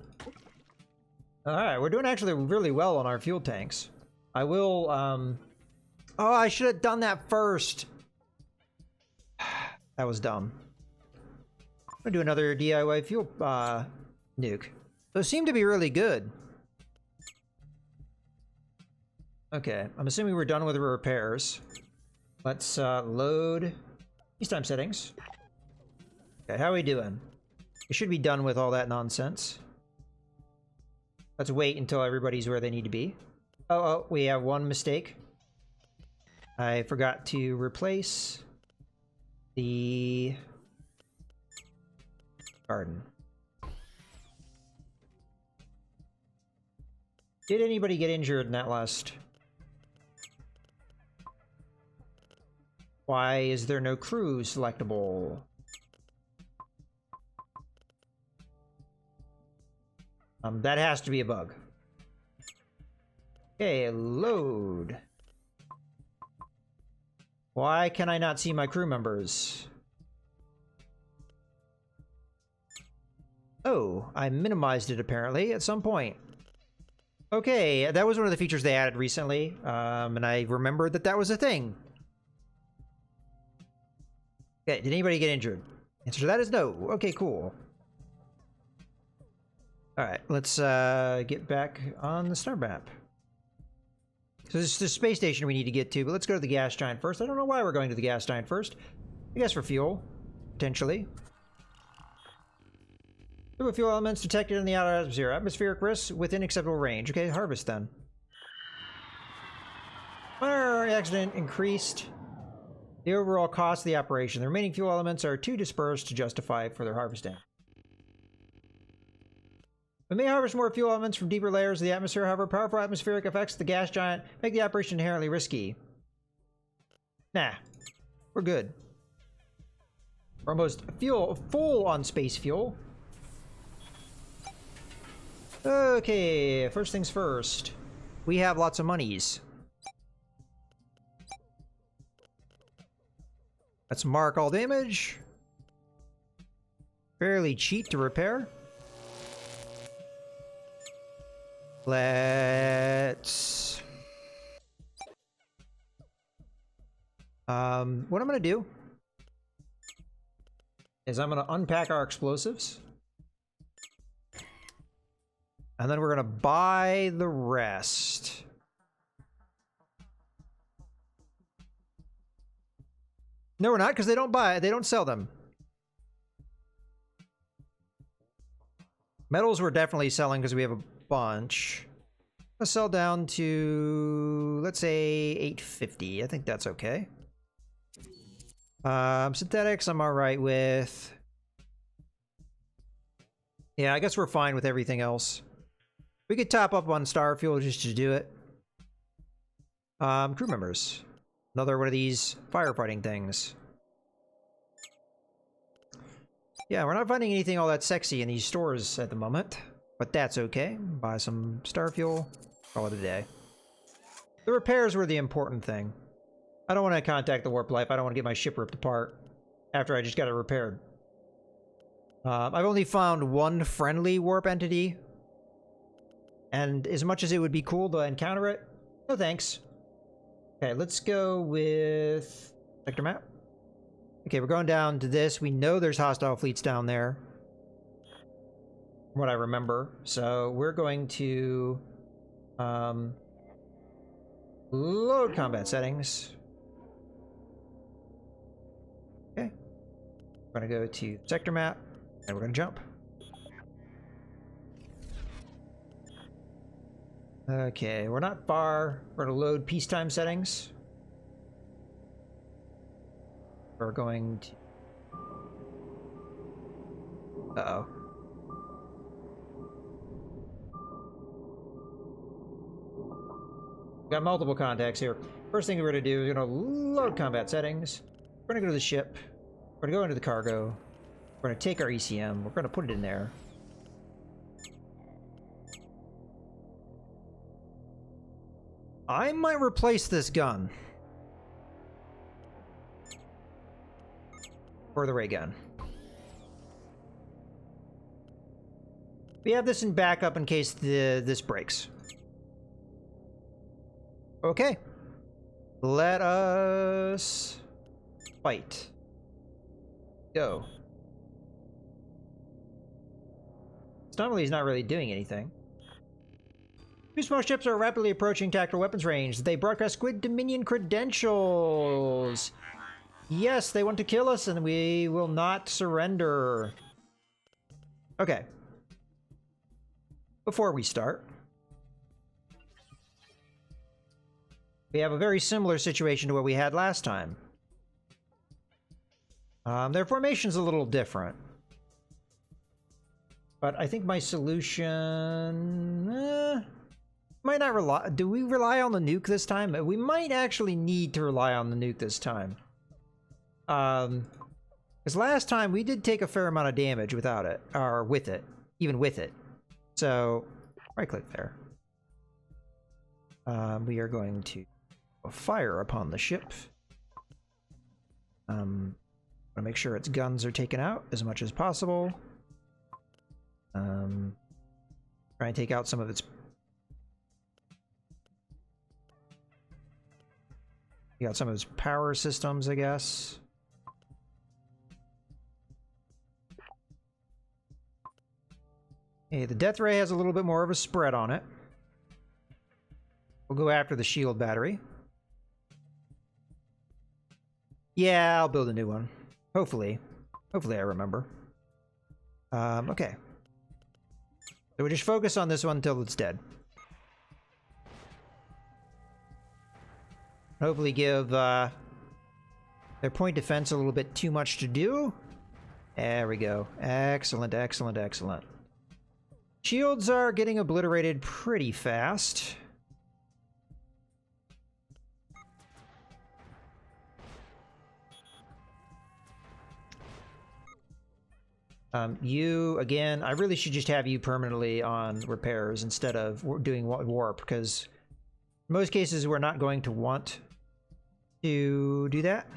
Alright, we're doing actually really well on our fuel tanks. I will, oh, I should have done that first. That was dumb. I'm gonna do another DIY fuel, nuke. Those seem to be really good. Okay, I'm assuming we're done with the repairs. Let's, load peacetime settings. Okay, how are we doing? We should be done with all that nonsense. Let's wait until everybody's where they need to be. Oh, we have one mistake. I forgot to replace the garden. Did anybody get injured in that last? Why is there no crew selectable? That has to be a bug. Okay, load. Why can I not see my crew members? Oh, I minimized it apparently at some point. Okay, that was one of the features they added recently, and I remembered that that was a thing. Okay, did anybody get injured? Answer to that is no. Okay, cool. Alright, let's get back on the star map. So this is the space station we need to get to, but let's go to the gas giant first. I don't know why we're going to the gas giant first. I guess for fuel, potentially. Fuel elements detected in the outer atmosphere. Atmospheric risks within acceptable range. Okay, harvest then. Fire accident increased the overall cost of the operation. The remaining fuel elements are too dispersed to justify further harvesting. We may harvest more fuel elements from deeper layers of the atmosphere. However, powerful atmospheric effects of the gas giant make the operation inherently risky. Nah, we're good. We're almost full on space fuel. Okay, first things first. We have lots of monies. Let's mark all damage. Fairly cheap to repair. Let's... what I'm gonna do is I'm gonna unpack our explosives. And then we're gonna buy the rest. No, we're not, because they don't buy it. They don't sell them. Metals we're definitely selling because we have a bunch. Let's sell down to, let's say, 850. I think that's okay. Synthetics I'm alright with. Yeah, I guess we're fine with everything else. We could top up on star fuel just to do it. Crew members. Another one of these firefighting things. Yeah, we're not finding anything all that sexy in these stores at the moment, but that's okay. Buy some star fuel, call it a day. The repairs were the important thing. I don't want to contact the warp life. I don't want to get my ship ripped apart after I just got it repaired. I've only found one friendly warp entity, and as much as it would be cool to encounter it, no thanks. Okay, let's go with sector map. Okay, we're going down to this. We know there's hostile fleets down there, from what I remember. So we're going to load combat settings. Okay, we're going to go to sector map, and we're going to jump. Okay, we're not far. We're going to load peacetime settings. We're going to... Uh-oh. Got multiple contacts here. First thing we're going to do is we're going to load combat settings. We're going to go to the ship. We're going to go into the cargo. We're going to take our ECM. We're going to put it in there. I might replace this gun for the ray gun. We have this in backup in case this breaks. Okay. Let us fight. Go. Stumbley's not really doing anything. Two small ships are rapidly approaching tactical weapons range. They broadcast Squid Dominion credentials. Yes, they want to kill us and we will not surrender. Okay. Before we start, we have a very similar situation to what we had last time. Their formation's a little different. But I think my solution... might not rely... Do we rely on the nuke this time? We might actually need to rely on the nuke this time. Because last time we did take a fair amount of damage without it. Or with it. Even with it. So, right-click there. We are going to fire upon the ship. Want to make sure its guns are taken out as much as possible. Try and take out some of its... You got some of its power systems, I guess. Hey, the death ray has a little bit more of a spread on it. We'll go after the shield battery. Yeah, I'll build a new one. Hopefully. Hopefully I remember. Okay. So we just focus on this one until it's dead. Hopefully give their point defense a little bit too much to do. There we go. Excellent, excellent, excellent. Shields are getting obliterated pretty fast. You, again, I really should just have you permanently on repairs instead of doing warp, because in most cases we're not going to want to do that.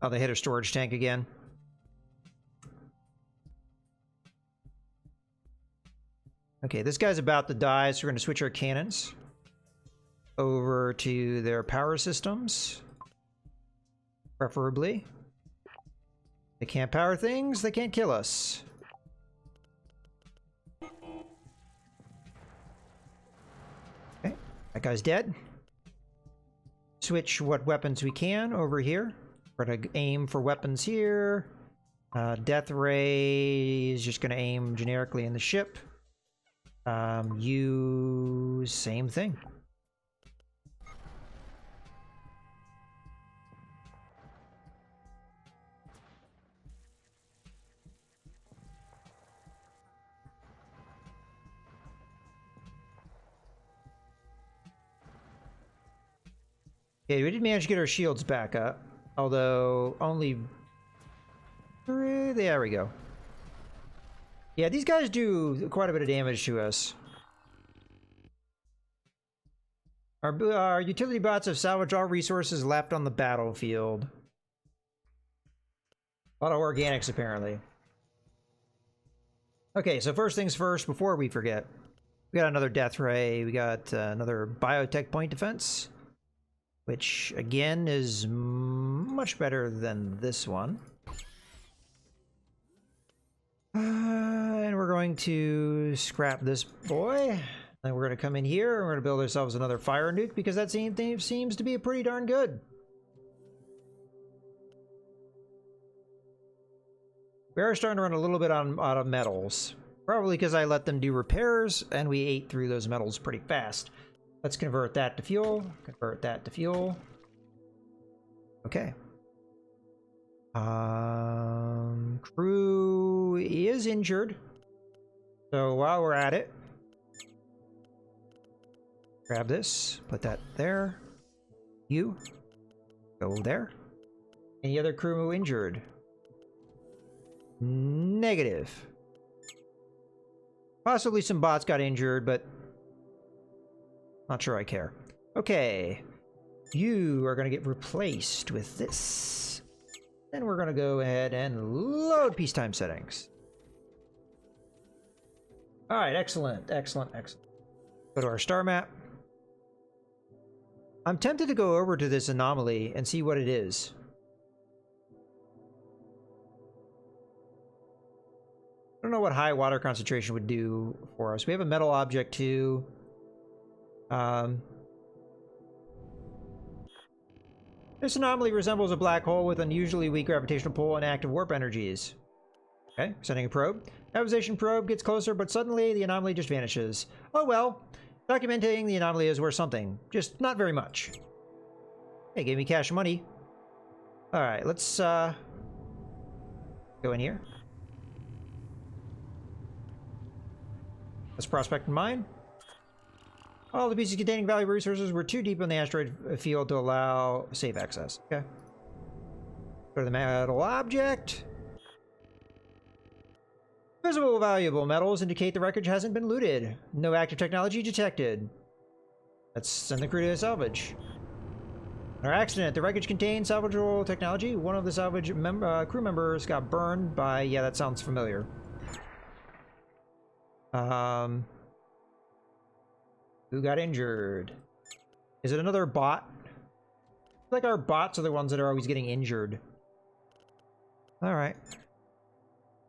Oh, they hit a storage tank again. Okay, this guy's about to die, so we're going to switch our cannons over to their power systems. Preferably. They can't power things, they can't kill us. Okay, that guy's dead. Switch what weapons we can over here. We're gonna aim for weapons here. Death ray is just gonna aim generically in the ship. You same thing. Okay, we did manage to get our shields back up, although only... There we go. Yeah, these guys do quite a bit of damage to us. Our utility bots have salvaged all resources left on the battlefield. A lot of organics, apparently. Okay, so first things first, before we forget. We got another death ray, we got another biotech point defense. Which, again, is much better than this one. And we're going to scrap this boy. Then we're going to come in here and we're going to build ourselves another fire nuke because that same thing seems to be pretty darn good. We are starting to run a little bit out of metals. Probably because I let them do repairs and we ate through those metals pretty fast. Let's convert that to fuel. Convert that to fuel. Okay. Crew is injured. So while we're at it, grab this, put that there. You go there. Any other crew injured? Negative. Possibly some bots got injured, but not sure I care. Okay. You are going to get replaced with this. Then we're going to go ahead and load peacetime settings. All right, excellent, excellent, excellent. Go to our star map. I'm tempted to go over to this anomaly and see what it is. I don't know what high water concentration would do for us. We have a metal object too. This anomaly resembles a black hole with unusually weak gravitational pull and active warp energies. Okay, sending a probe. Observation probe gets closer, but suddenly the anomaly just vanishes. Oh well. Documenting the anomaly is worth something. Just not very much. Hey, gave me cash money. Alright, let's go in here. Let's prospect and mine. All the pieces containing valuable resources were too deep in the asteroid field to allow safe access. Okay. Go to the metal object. Visible valuable metals indicate the wreckage hasn't been looted. No active technology detected. Let's send the crew to salvage. Our accident. The wreckage contained salvageable technology. One of the salvage crew members got burned by... Yeah, that sounds familiar. Who got injured? Is it another bot? Like our bots are the ones that are always getting injured. Alright.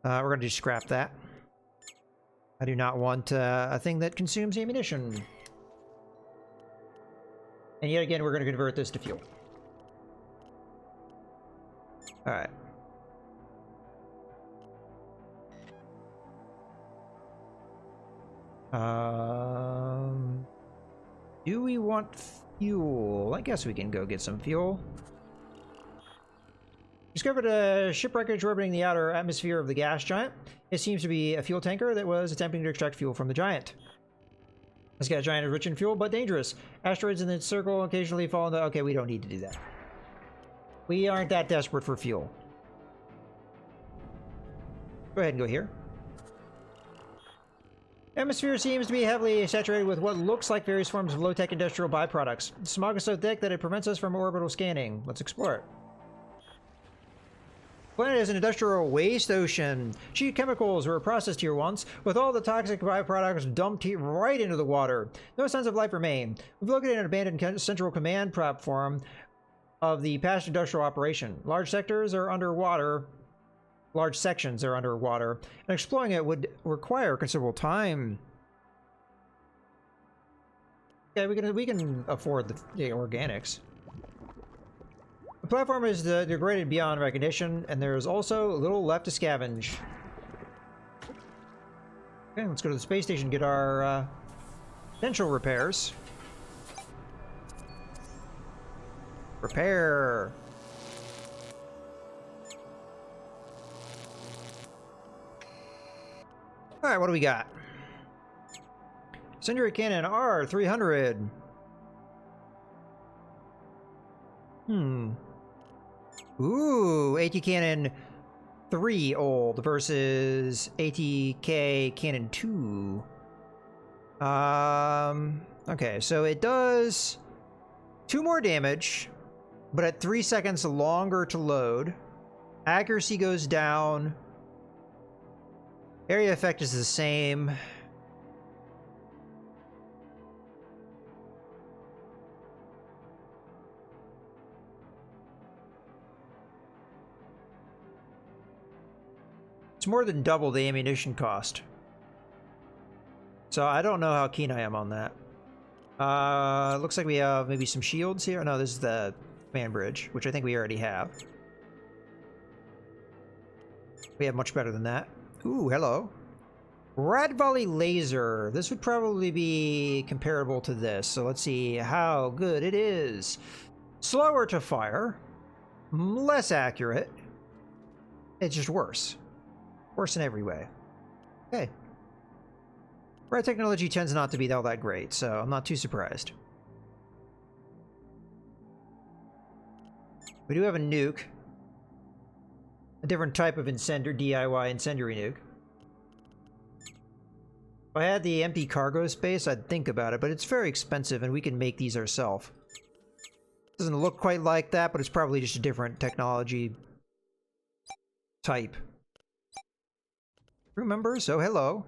We're gonna just scrap that. I do not want a thing that consumes ammunition. And yet again, we're gonna convert this to fuel. Alright. Do we want fuel? I guess we can go get some fuel. Discovered a ship wreckage orbiting the outer atmosphere of the gas giant. It seems to be a fuel tanker that was attempting to extract fuel from the giant. This gas giant is rich in fuel, but dangerous. Asteroids in its circle occasionally fall into... Okay, we don't need to do that. We aren't that desperate for fuel. Go ahead and go here. Atmosphere seems to be heavily saturated with what looks like various forms of low-tech industrial byproducts. The smog is so thick that it prevents us from orbital scanning. Let's explore it. The planet is an industrial waste ocean. Cheap chemicals were processed here once, with all the toxic byproducts dumped right into the water. No signs of life remain. We've located an abandoned central command platform of the past industrial operation. Large sectors are underwater. Large sections are underwater, and exploring it would require considerable time. Yeah, we can afford the organics. The platform is degraded beyond recognition, and there is also little left to scavenge. Okay, let's go to the space station and get our potential repairs. Repair. Alright, what do we got? Incendiary Cannon R300. Ooh, AT Cannon 3 old versus ATK Cannon 2. Okay, so it does 2 more damage, but at 3 seconds longer to load. Accuracy goes down. Area effect is the same. It's more than double the ammunition cost. So I don't know how keen I am on that. Looks like we have maybe some shields here. No, this is the fan bridge, which I think we already have. We have much better than that. Ooh, hello. Rat Volley Laser. This would probably be comparable to this. So let's see how good it is. Slower to fire. Less accurate. It's just worse. Worse in every way. Okay. Rat technology tends not to be all that great, so I'm not too surprised. We do have a nuke. A different type of DIY incendiary nuke. If I had the empty cargo space, I'd think about it, but it's very expensive and we can make these ourselves. Doesn't look quite like that, but it's probably just a different technology Type. Crew members, oh hello.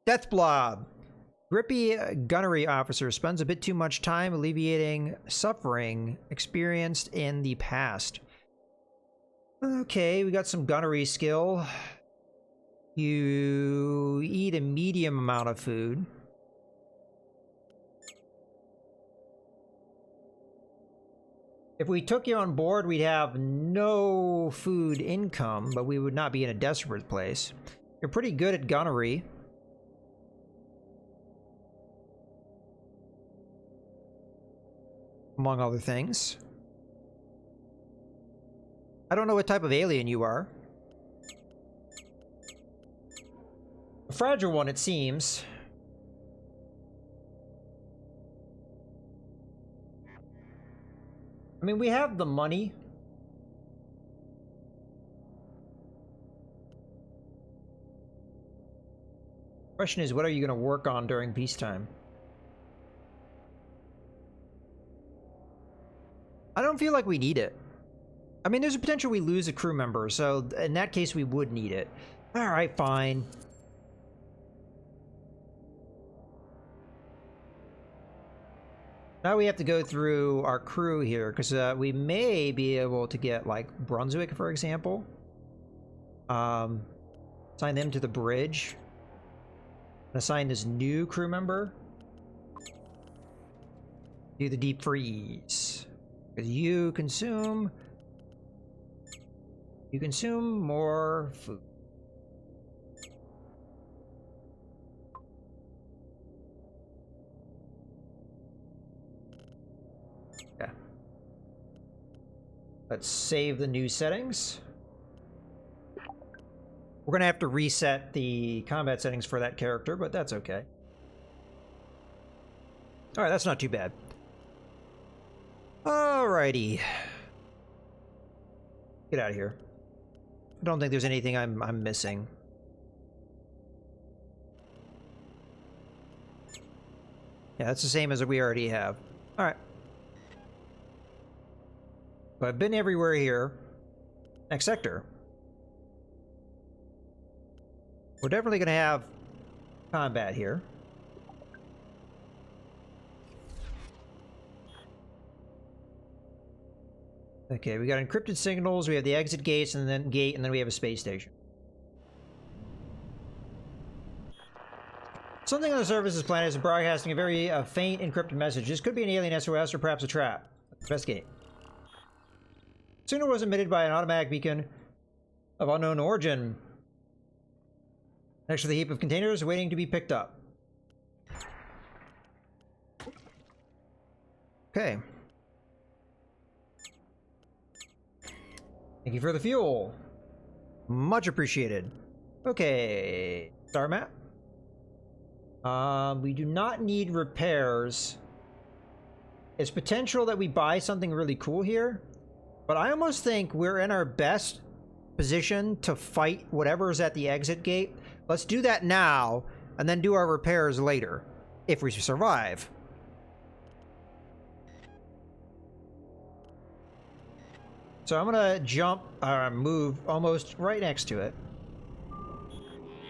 Death Blob. Grippy gunnery officer spends a bit too much time alleviating suffering experienced in the past. Okay, we got some gunnery skill. You eat a medium amount of food. If we took you on board, we'd have no food income, but we would not be in a desperate place. You're pretty good at gunnery. Among other things. I don't know what type of alien you are. A fragile one, it seems. I mean, we have the money. Question is, what are you going to work on during peacetime? I don't feel like we need it. I mean, there's a potential we lose a crew member, so in that case we would need it. Alright, fine. Now we have to go through our crew here, because we may be able to get, like, Brunswick, for example. Assign them to the bridge. Assign this new crew member. Do the deep freeze. Because you consume more food. Yeah. Let's save the new settings. We're gonna have to reset the combat settings for that character, but that's okay. Alright, that's not too bad. Alrighty. Get out of here. I don't think there's anything I'm missing. Yeah, that's the same as we already have. Alright. But I've been everywhere here. Next sector. We're definitely gonna have combat here. Okay, we got encrypted signals, we have the exit gates, and then we have a space station. Something on the surface of this planet is broadcasting a very faint encrypted message. This could be an alien SOS or perhaps a trap. Investigate. Signal was emitted by an automatic beacon of unknown origin next to the heap of containers waiting to be picked up. Okay. Thank you for the fuel. Much appreciated. Okay. Star map. We do not need repairs. It's potential that we buy something really cool here, but I almost think we're in our best position to fight whatever's at the exit gate. Let's do that now, and then do our repairs later, if we survive. So I'm gonna jump, move almost right next to it.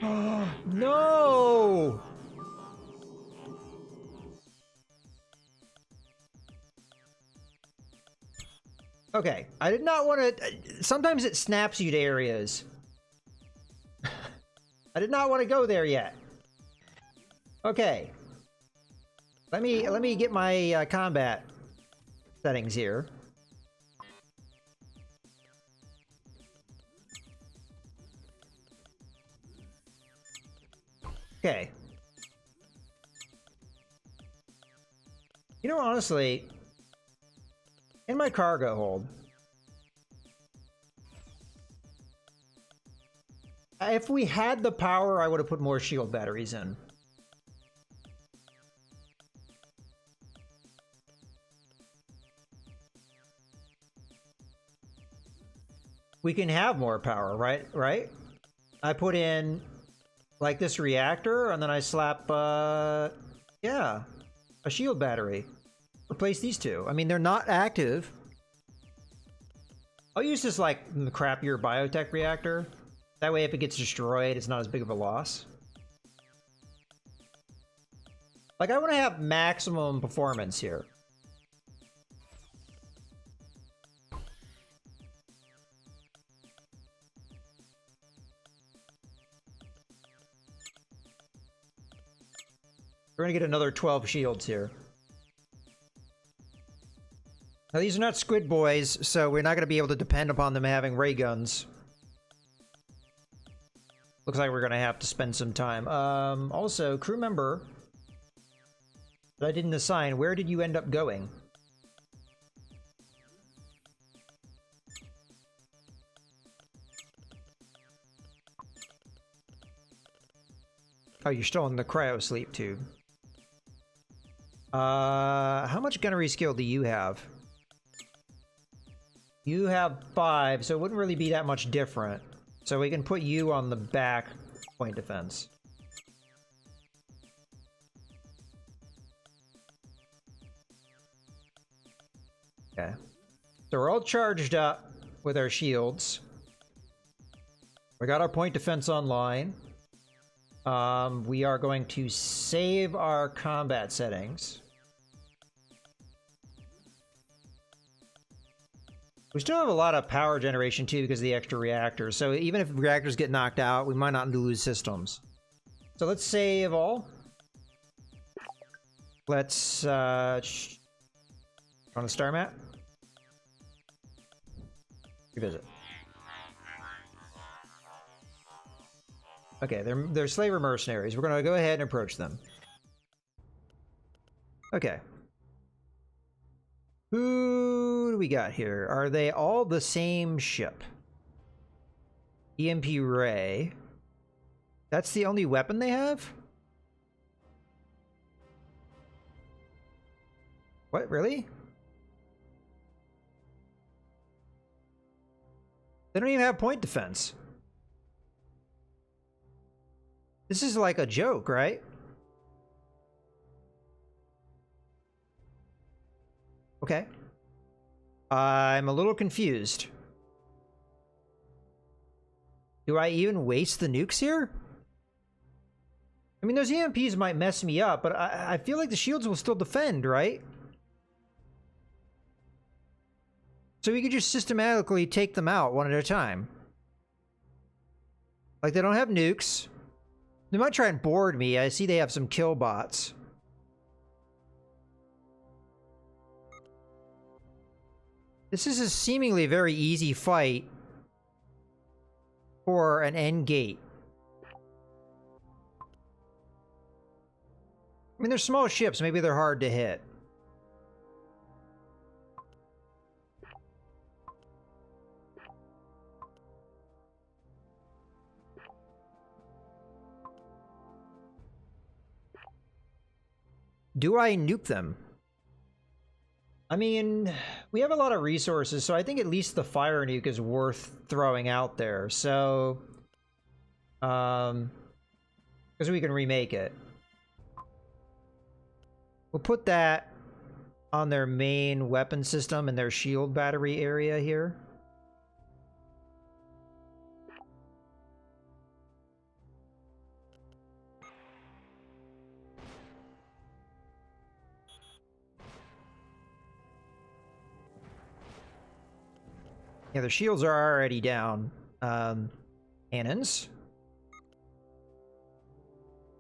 Oh, no! Okay, I did not want to... Sometimes it snaps you to areas. I did not want to go there yet. Okay. Let me get my combat settings here. Okay. You know, honestly, in my cargo hold, if we had the power, I would have put more shield batteries in. We can have more power, right? Right? I put in, like, this reactor, and then I slap, yeah, a shield battery. Replace these two. I mean, they're not active. I'll use this like the crappier biotech reactor. That way if it gets destroyed, it's not as big of a loss. Like, I want to have maximum performance here. We're gonna get another 12 shields here. Now, these are not squid boys, so we're not gonna be able to depend upon them having ray guns. Looks like we're gonna have to spend some time. Also, crew member that I didn't assign, where did you end up going? Oh, you're still in the cryo sleep tube. How much gunnery skill do you have? You have 5, so it wouldn't really be that much different. So we can put you on the back point defense. Okay. So we're all charged up with our shields. We got our point defense online. We are going to save our combat settings. We still have a lot of power generation too because of the extra reactors. So even if reactors get knocked out, we might not lose systems. So let's save all. Let's on the star map. Revisit. Okay, they're slaver mercenaries. We're gonna go ahead and approach them. Okay. Who do we got here? Are they all the same ship? EMP Ray. That's the only weapon they have? What, really? They don't even have point defense. This is like a joke, right? Okay. I'm a little confused. Do I even waste the nukes here? I mean, those EMPs might mess me up, but I feel like the shields will still defend, right? So we could just systematically take them out one at a time. Like, they don't have nukes. They might try and board me. I see they have some kill bots. This is a seemingly very easy fight for an end gate. I mean, they're small ships. Maybe they're hard to hit. Do I nuke them? I mean, we have a lot of resources, so I think at least the fire nuke is worth throwing out there. So, because we can remake it. We'll put that on their main weapon system and their shield battery area here. Yeah, the shields are already down. Cannons.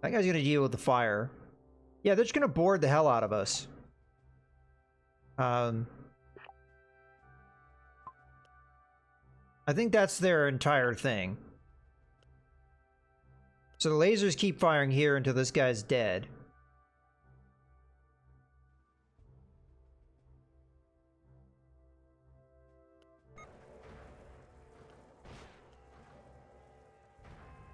That guy's gonna deal with the fire. Yeah, they're just gonna board the hell out of us. I think that's their entire thing. So the lasers keep firing here until this guy's dead.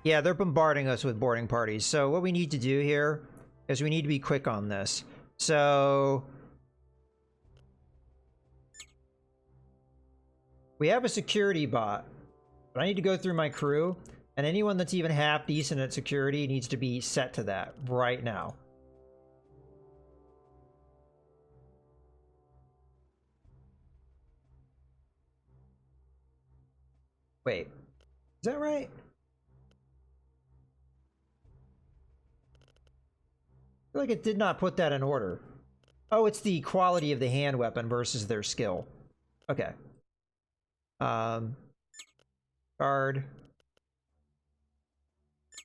Yeah, they're bombarding us with boarding parties. So what we need to do here is we need to be quick on this. So we have a security bot, but I need to go through my crew, and anyone that's even half decent at security needs to be set to that right now. Wait, is that right? I feel like it did not put that in order. Oh, it's the quality of the hand weapon versus their skill. Okay. Guard.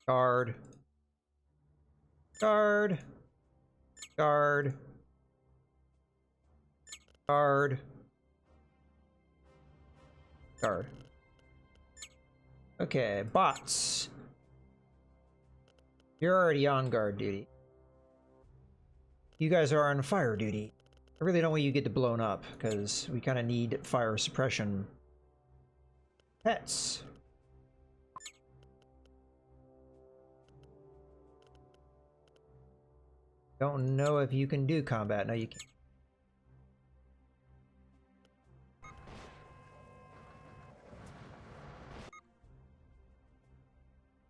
Guard. Guard. Guard. Guard. Guard. Okay, bots. You're already on guard duty. You guys are on fire duty. I really don't want you to get blown up, because we kind of need fire suppression. Pets. Don't know if you can do combat. No, you can't.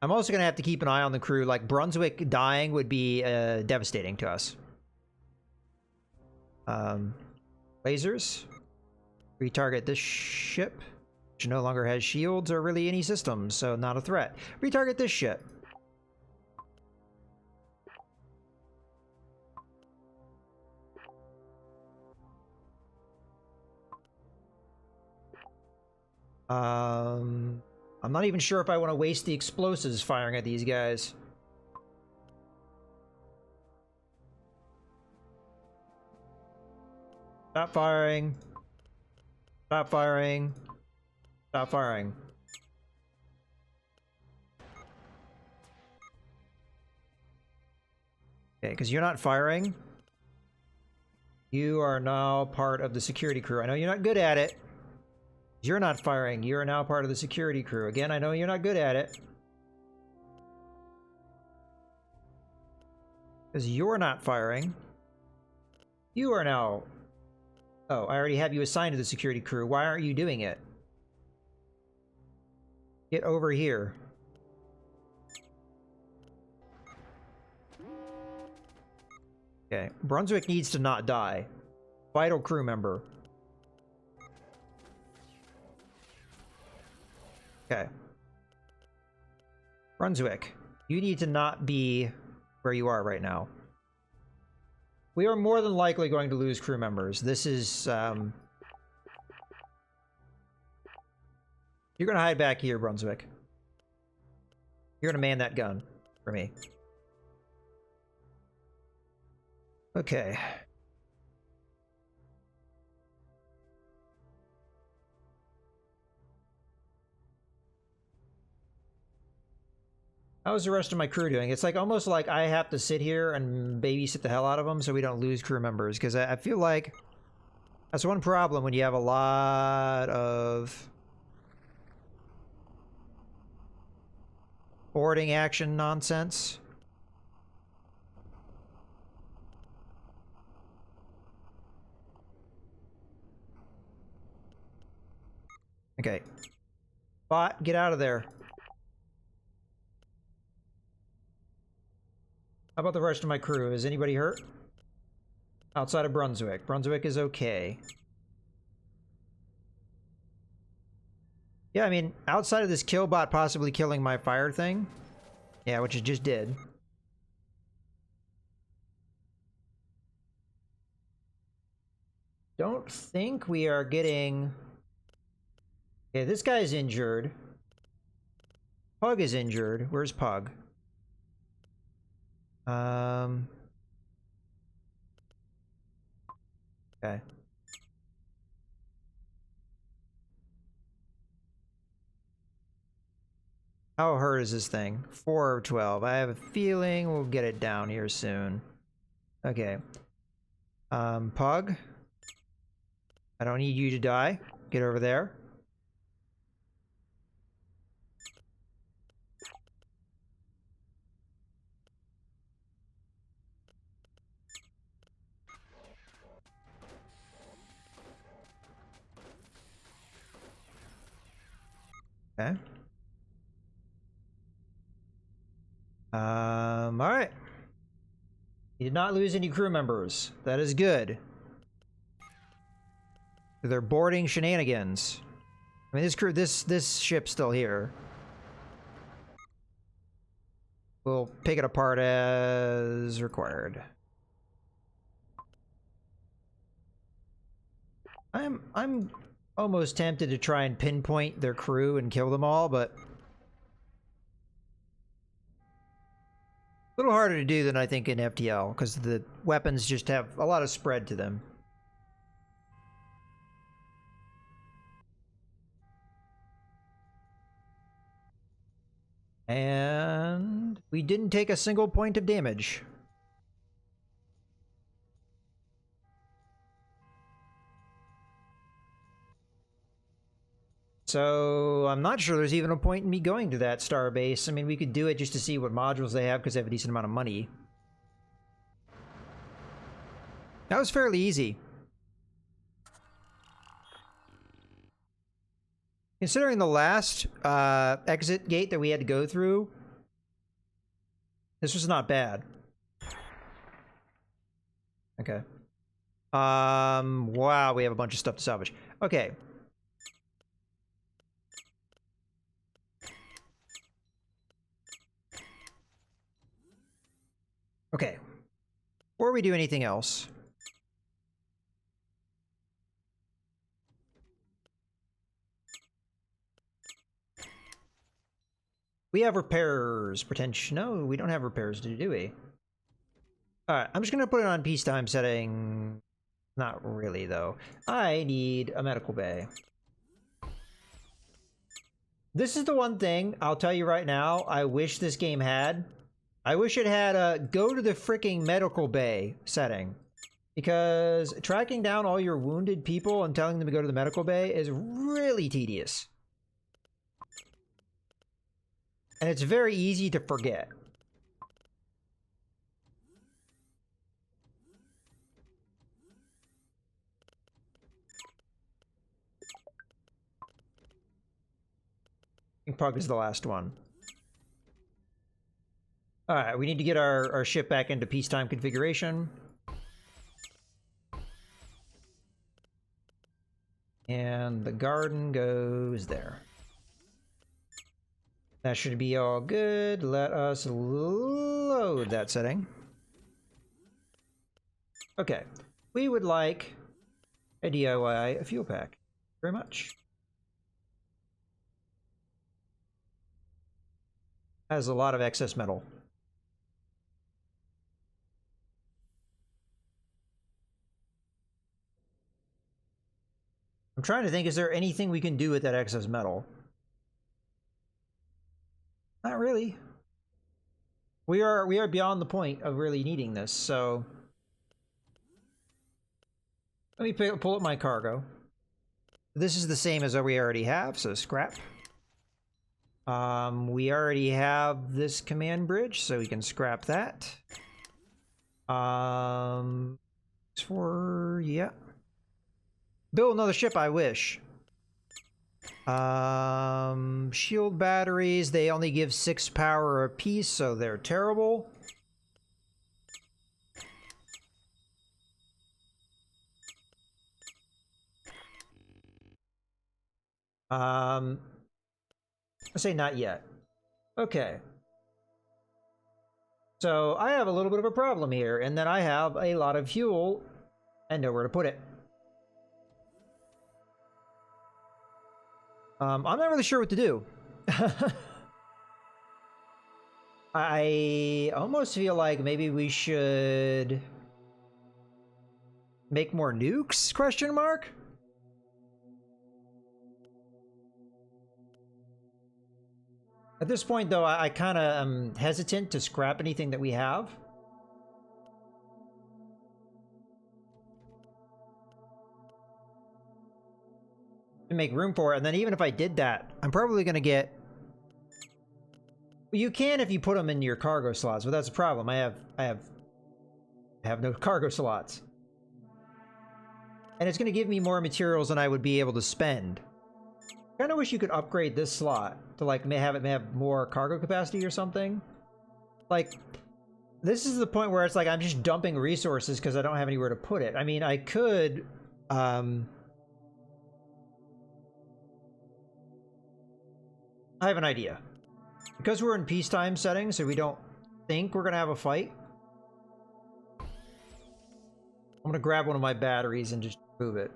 I'm also going to have to keep an eye on the crew. Like, Brunswick dying would be devastating to us. Lasers. Retarget this ship, which no longer has shields or really any systems, so not a threat. Retarget this ship. I'm not even sure if I want to waste the explosives firing at these guys. Stop firing. Stop firing. Stop firing. Okay, because you're not firing. You are now part of the security crew. I know you're not good at it. You're not firing. You're now part of the security crew. Again, I know you're not good at it. Because you're not firing. You are now... Oh, I already have you assigned to the security crew. Why aren't you doing it? Get over here. Okay. Brunswick needs to not die. Vital crew member. Okay. Brunswick, you need to not be where you are right now. We are more than likely going to lose crew members. This is, You're gonna hide back here, Brunswick. You're gonna man that gun for me. Okay. How's the rest of my crew doing? It's like almost like I have to sit here and babysit the hell out of them so we don't lose crew members, because I feel like that's one problem when you have a lot of boarding action nonsense. Okay. Bot, get out of there. How about the rest of my crew? Is anybody hurt? Outside of Brunswick. Brunswick is okay. Yeah, I mean, outside of this kill bot possibly killing my fire thing. Yeah, which it just did. Don't think we are getting... Okay, this guy's injured. Pug is injured. Where's Pug? Okay. How hurt is this thing? 4 of 12. I have a feeling we'll get it down here soon. Okay. Pug. I don't need you to die. Get over there. Okay. Alright. You did not lose any crew members. That is good. They're boarding shenanigans. I mean, this ship's still here. We'll pick it apart as required. I'm almost tempted to try and pinpoint their crew and kill them all, but a little harder to do than I think in FTL, because the weapons just have a lot of spread to them. And we didn't take a single point of damage. So I'm not sure there's even a point in me going to that star base. I mean, we could do it just to see what modules they have because they have a decent amount of money. That was fairly easy. Considering the last exit gate that we had to go through, this was not bad. Okay. Wow, we have a bunch of stuff to salvage. Okay. Okay. Before we do anything else, we have repairs potential. No, we don't have repairs to do we? Alright, I'm just gonna put it on peacetime setting. Not really, though. I need a medical bay. This is the one thing, I'll tell you right now, I wish this game had. I wish it had a go to the freaking medical bay setting. Because tracking down all your wounded people and telling them to go to the medical bay is really tedious. And it's very easy to forget. Pug is the last one. Alright, we need to get our ship back into peacetime configuration. And the garden goes there. That should be all good. Let us load that setting. Okay. We would like a DIY fuel pack. Very much. Has a lot of excess metal. I'm trying to think, is there anything we can do with that excess metal? Not really. We are beyond the point of really needing this, so let me pull up my cargo. This is the same as what we already have, so scrap. We already have this command bridge, so we can scrap that. Yeah. Build another ship, I wish. Shield batteries, they only give 6 power apiece, so they're terrible. I say not yet. Okay. So I have a little bit of a problem here, and then I have a lot of fuel and nowhere to put it. I'm not really sure what to do. I almost feel like maybe we should make more nukes? Question mark? At this point, though, I kind of am hesitant to scrap anything that we have. To make room for it, and then even if I did that, I'm probably going to get... You can if you put them in your cargo slots, but that's a problem. I have no cargo slots. And it's going to give me more materials than I would be able to spend. I kind of wish you could upgrade this slot to like may have more cargo capacity or something. Like, this is the point where it's like I'm just dumping resources because I don't have anywhere to put it. I mean, I could I have an idea. Because we're in peacetime settings, so we don't think we're gonna have a fight, I'm gonna grab one of my batteries and just move it.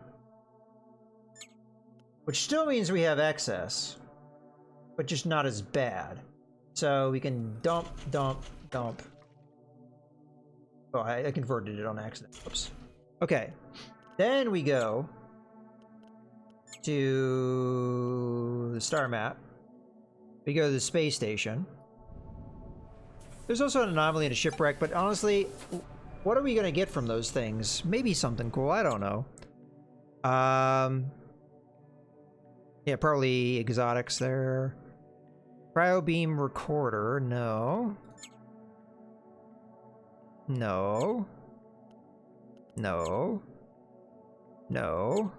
Which still means we have excess, but just not as bad. So we can dump. Oh, I converted it on accident. Oops. Okay. Then we go to the star map. We go to the space station. There's also an anomaly and a shipwreck, but honestly, what are we gonna get from those things? Maybe something cool, I don't know. Yeah, probably exotics there. Cryo beam recorder, no. No. No. No.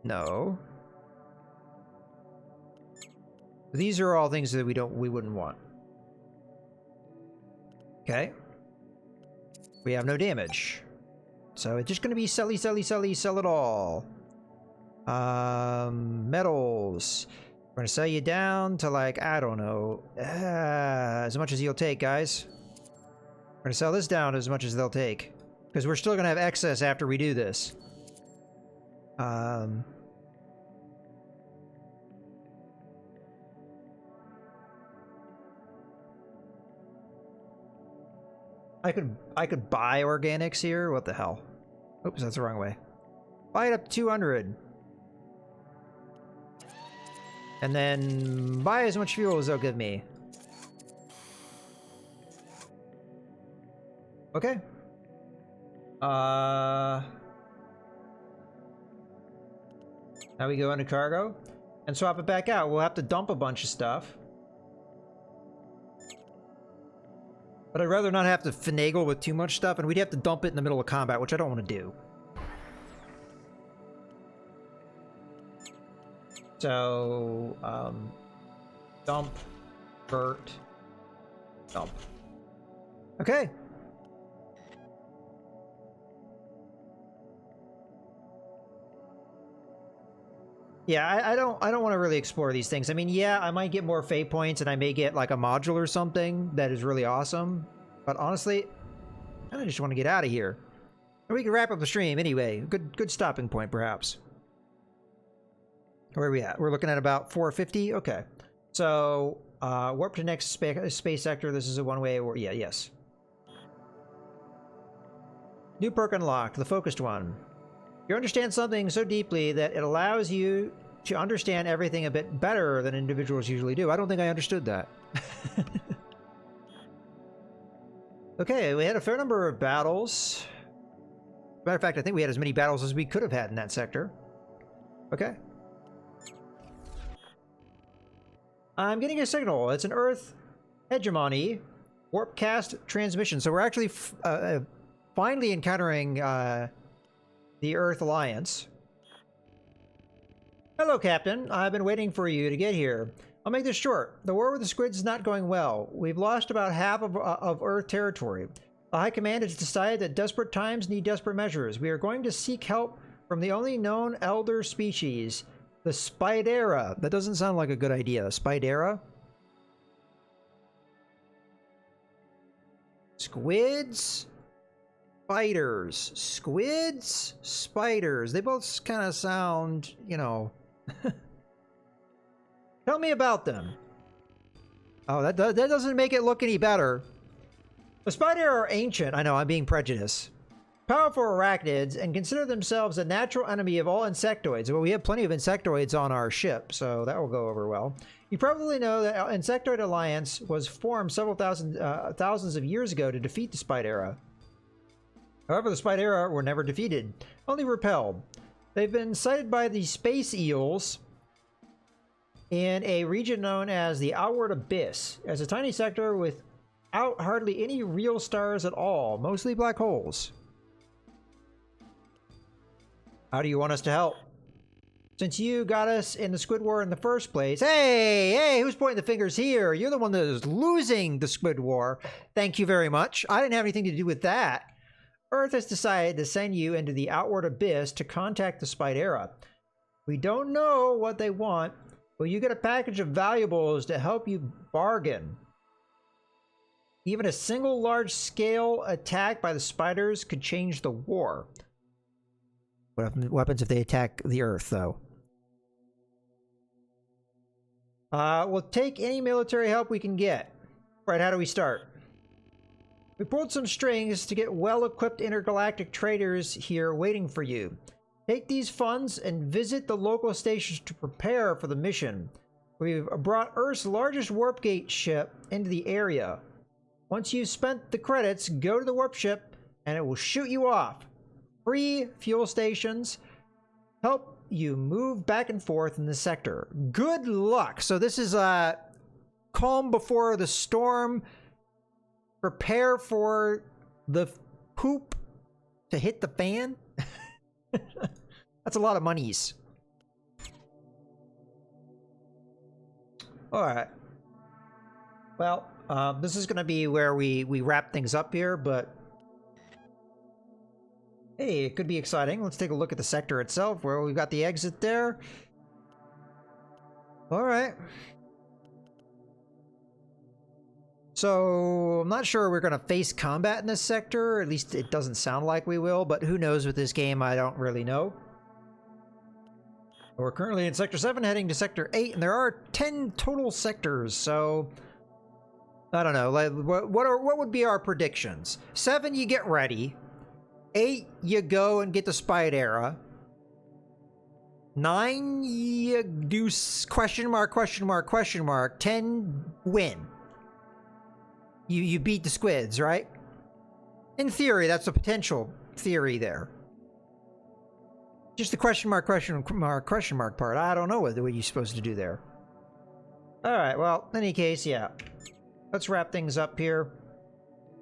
No. These are all things that we wouldn't want. Okay. We have no damage. So it's just gonna be sell it all. Metals. We're gonna sell you down to, like, I don't know, as much as you'll take, guys. We're gonna sell this down as much as they'll take, because we're still gonna have excess after we do this. I could buy organics here. What the hell? Oops, that's the wrong way. Buy it up to 200. And then buy as much fuel as they'll give me. Okay. Now we go into cargo and swap it back out. We'll have to dump a bunch of stuff. But I'd rather not have to finagle with too much stuff, and we'd have to dump it in the middle of combat, which I don't want to do. So, dump, vert, dump. Okay. Yeah, I don't want to really explore these things. I mean, yeah, I might get more fate points, and I may get like a module or something that is really awesome. But honestly, I just want to get out of here. And we can wrap up the stream anyway. Good stopping point, perhaps. Where are we at? We're looking at about 450. Okay, so warp to next space sector. This is a one-way. Yeah, yes. New perk unlocked, the focused one. You understand something so deeply that it allows you to understand everything a bit better than individuals usually do. I don't think I understood that. Okay, we had a fair number of battles. Matter of fact, I think we had as many battles as we could have had in that sector. Okay. I'm getting a signal. It's an Earth hegemony warpcast transmission. So we're actually finally encountering the Earth Alliance. Hello, Captain. I've been waiting for you to get here. I'll make this short. The war with the squids is not going well. We've lost about half of Earth territory. The High Command has decided that desperate times need desperate measures. We are going to seek help from the only known elder species, the Spidera. That doesn't sound like a good idea. Spidera? Squids? Spiders. Squids? Spiders. They both kind of sound, you know... Tell me about them. Oh, that doesn't make it look any better. The Spidera are ancient. I know, I'm being prejudiced. Powerful arachnids and consider themselves a natural enemy of all insectoids. Well, we have plenty of insectoids on our ship, so that will go over well. You probably know that Insectoid Alliance was formed several thousands of years ago to defeat the Spidera. However, the Spidera were never defeated, only repelled. They've been sighted by the space eels in a region known as the Outward Abyss, as a tiny sector without hardly any real stars at all, mostly black holes. How do you want us to help? Since you got us in the Squid War in the first place. Hey, who's pointing the fingers here? You're the one that is losing the Squid War. Thank you very much. I didn't have anything to do with that. Earth has decided to send you into the Outward Abyss to contact the Spidera. We don't know what they want, Well, you get a package of valuables to help you bargain. Even a single large-scale attack by the spiders could change the war. What happens if they attack the Earth, though? We'll take any military help we can get. Right, how do we start? We pulled some strings to get well-equipped intergalactic traders here waiting for you. Take these funds and visit the local stations to prepare for the mission. We've brought Earth's largest warp gate ship into the area. Once you've spent the credits, go to the warp ship and it will shoot you off. Free fuel stations help you move back and forth in the sector. Good luck. So this is calm before the storm. Prepare for the poop to hit the fan. That's a lot of monies. All right. Well, this is going to be where we wrap things up here, but hey, it could be exciting. Let's take a look at the sector itself, where we've got the exit there. All right. So, I'm not sure we're going to face combat in this sector. At least it doesn't sound like we will, but who knows with this game? I don't really know. We're currently in Sector 7, heading to Sector 8, and there are 10 total sectors, so I don't know. Like, what would be our predictions? 7, you get ready. 8, you go and get the Spide Era. 9, you do question mark, question mark, question mark. 10, win. You beat the squids, right? In theory, that's a potential theory there. Just the question mark, question mark, question mark part. I don't know what you're supposed to do there. All right, well, in any case, yeah. Let's wrap things up here.